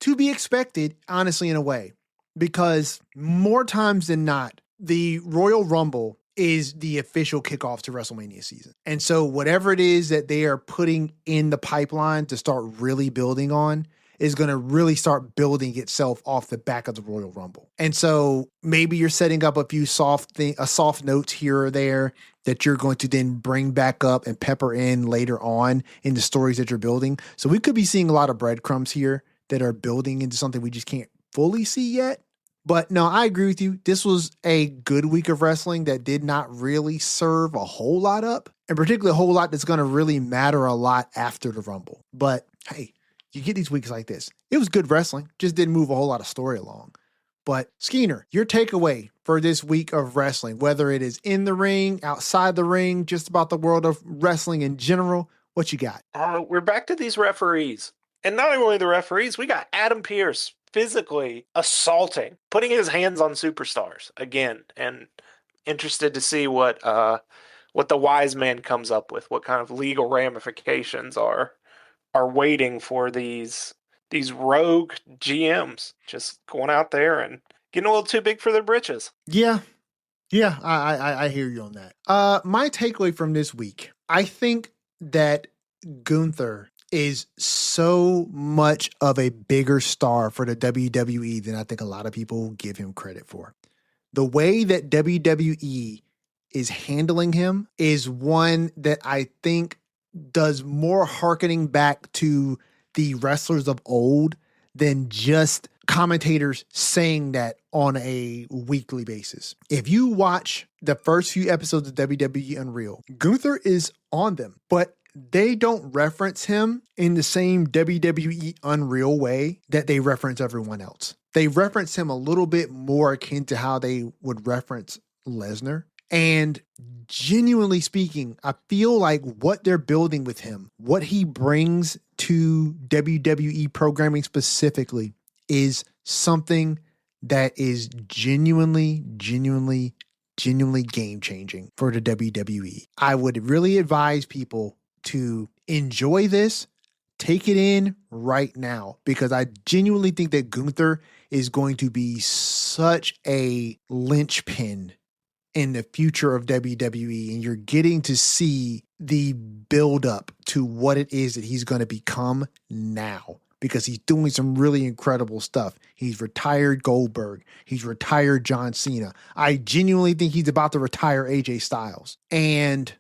to be expected, honestly, in a way, because more times than not, the Royal Rumble is the official kickoff to WrestleMania season. And so whatever it is that they are putting in the pipeline to start really building on is going to really start building itself off the back of the Royal Rumble. And so maybe you're setting up a few soft notes here or there that you're going to then bring back up and pepper in later on in the stories that you're building. So we could be seeing a lot of breadcrumbs here that are building into something we just can't fully see yet. But no, I agree with you. This was a good week of wrestling that did not really serve a whole lot up, and particularly a whole lot that's going to really matter a lot after the Rumble. But hey, you get these weeks like this. It was good wrestling, just didn't move a whole lot of story along. But Skeener, your takeaway for this week of wrestling, whether it is in the ring, outside the ring, just about the world of wrestling in general, what you got? We're back to these referees. And not only the referees, we got Adam Pearce physically assaulting, putting his hands on superstars again. And interested to see what the wise man comes up with, what kind of legal ramifications are waiting for these rogue GMs just going out there and getting a little too big for their britches. Yeah, I hear you on that. My takeaway from this week, I think that Gunther is so much of a bigger star for the WWE than I think a lot of people give him credit for. The way that WWE is handling him is one that I think does more hearkening back to the wrestlers of old than just commentators saying that on a weekly basis. If you watch the first few episodes of WWE Unreal, Gunther is on them, but they don't reference him in the same WWE Unreal way that they reference everyone else. They reference him a little bit more akin to how they would reference Lesnar. And genuinely speaking, I feel like what they're building with him, what he brings to WWE programming specifically, is something that is genuinely game changing for the WWE. I would really advise people to enjoy this, take it in right now, because I genuinely think that Gunther is going to be such a linchpin in the future of WWE, and you're getting to see the build up to what it is that he's going to become now, because he's doing some really incredible stuff. He's retired Goldberg. He's retired John Cena. I genuinely think he's about to retire AJ Styles. And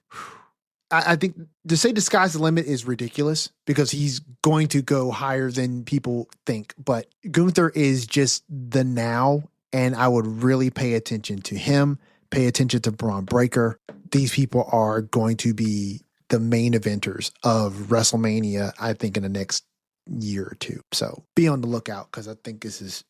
I think to say the sky's the limit is ridiculous, because he's going to go higher than people think. But Gunther is just the now, and I would really pay attention to him. Pay attention to Braun Breaker. These people are going to be the main eventers of WrestleMania, I think, in the next year or two. So be on the lookout, because I think this is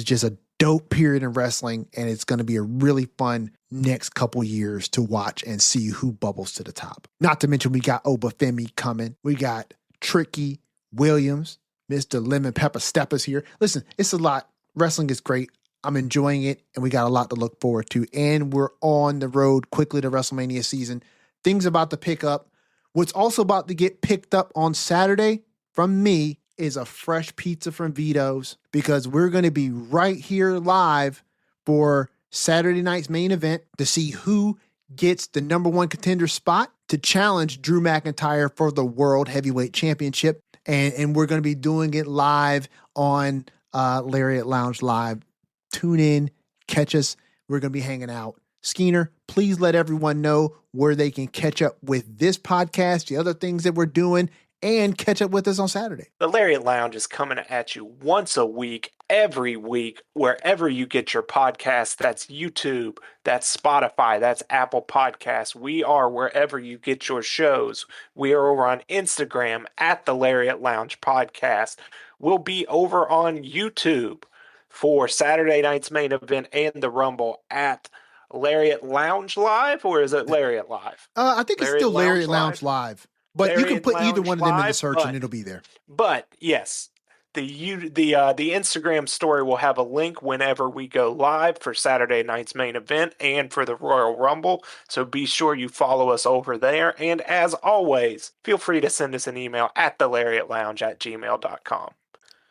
just a dope period in wrestling, and it's going to be a really fun next couple years to watch and see who bubbles to the top. Not to mention we got Obafemi coming. We got Tricky Williams, Mr. Lemon Pepper Steppers here. Listen, it's a lot. Wrestling is great. I'm enjoying it, and we got a lot to look forward to. And we're on the road quickly to WrestleMania season. Things about to pick up. What's also about to get picked up on Saturday from me is a fresh pizza from Vito's, because we're going to be right here live for Saturday night's main event to see who gets the number one contender spot to challenge Drew McIntyre for the World Heavyweight Championship. And we're going to be doing it live on Lariat Lounge Live. Tune in, catch us. We're going to be hanging out. Skeener, please let everyone know where they can catch up with this podcast, the other things that we're doing, and catch up with us on Saturday. The Lariat Lounge is coming at you once a week, every week, wherever you get your podcasts. That's YouTube, that's Spotify, that's Apple Podcasts. We are wherever you get your shows. We are over on Instagram at the Lariat Lounge Podcast. We'll be over on YouTube for Saturday night's main event and the Rumble at Lariat Lounge Live, or is it Lariat Live? I think it's still Lariat Lounge Live. But Lariat you can put either Lounge one of them in the Live, search and it'll be there. But yes, The Instagram story will have a link whenever we go live for Saturday night's main event and for the Royal Rumble. So be sure you follow us over there. And as always, feel free to send us an email at thelariatlounge@gmail.com.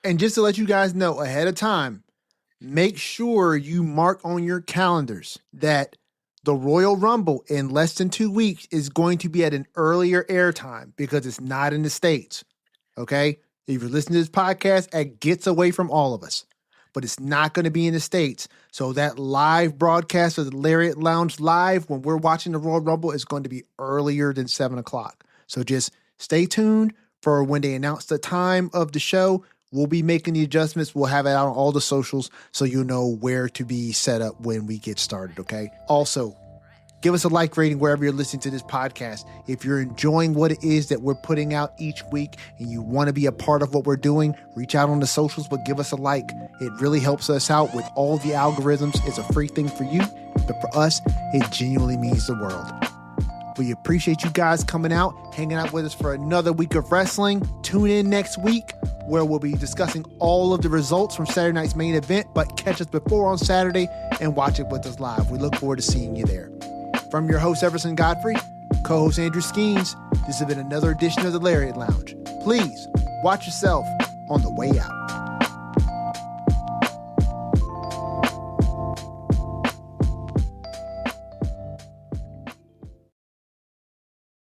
And just to let you guys know ahead of time, make sure you mark on your calendars that the Royal Rumble in less than 2 weeks is going to be at an earlier airtime because it's not in the States. Okay? If you're listening to this podcast, it gets away from all of us, but it's not going to be in the States. So that live broadcast of the Lariat Lounge live when we're watching the Royal Rumble is going to be earlier than 7 o'clock. So just stay tuned for when they announce the time of the show. We'll be making the adjustments. We'll have it out on all the socials so you know where to be set up when we get started, okay? Also, give us a like rating wherever you're listening to this podcast. If you're enjoying what it is that we're putting out each week and you want to be a part of what we're doing, reach out on the socials, but give us a like. It really helps us out with all the algorithms. It's a free thing for you, but for us, it genuinely means the world. We appreciate you guys coming out, hanging out with us for another week of wrestling. Tune in next week where we'll be discussing all of the results from Saturday night's main event, but catch us before on Saturday and watch it with us live. We look forward to seeing you there. From your host, Everson Godfrey, co-host Andrew Skeens, this has been another edition of the Lariat Lounge. Please watch yourself on the way out.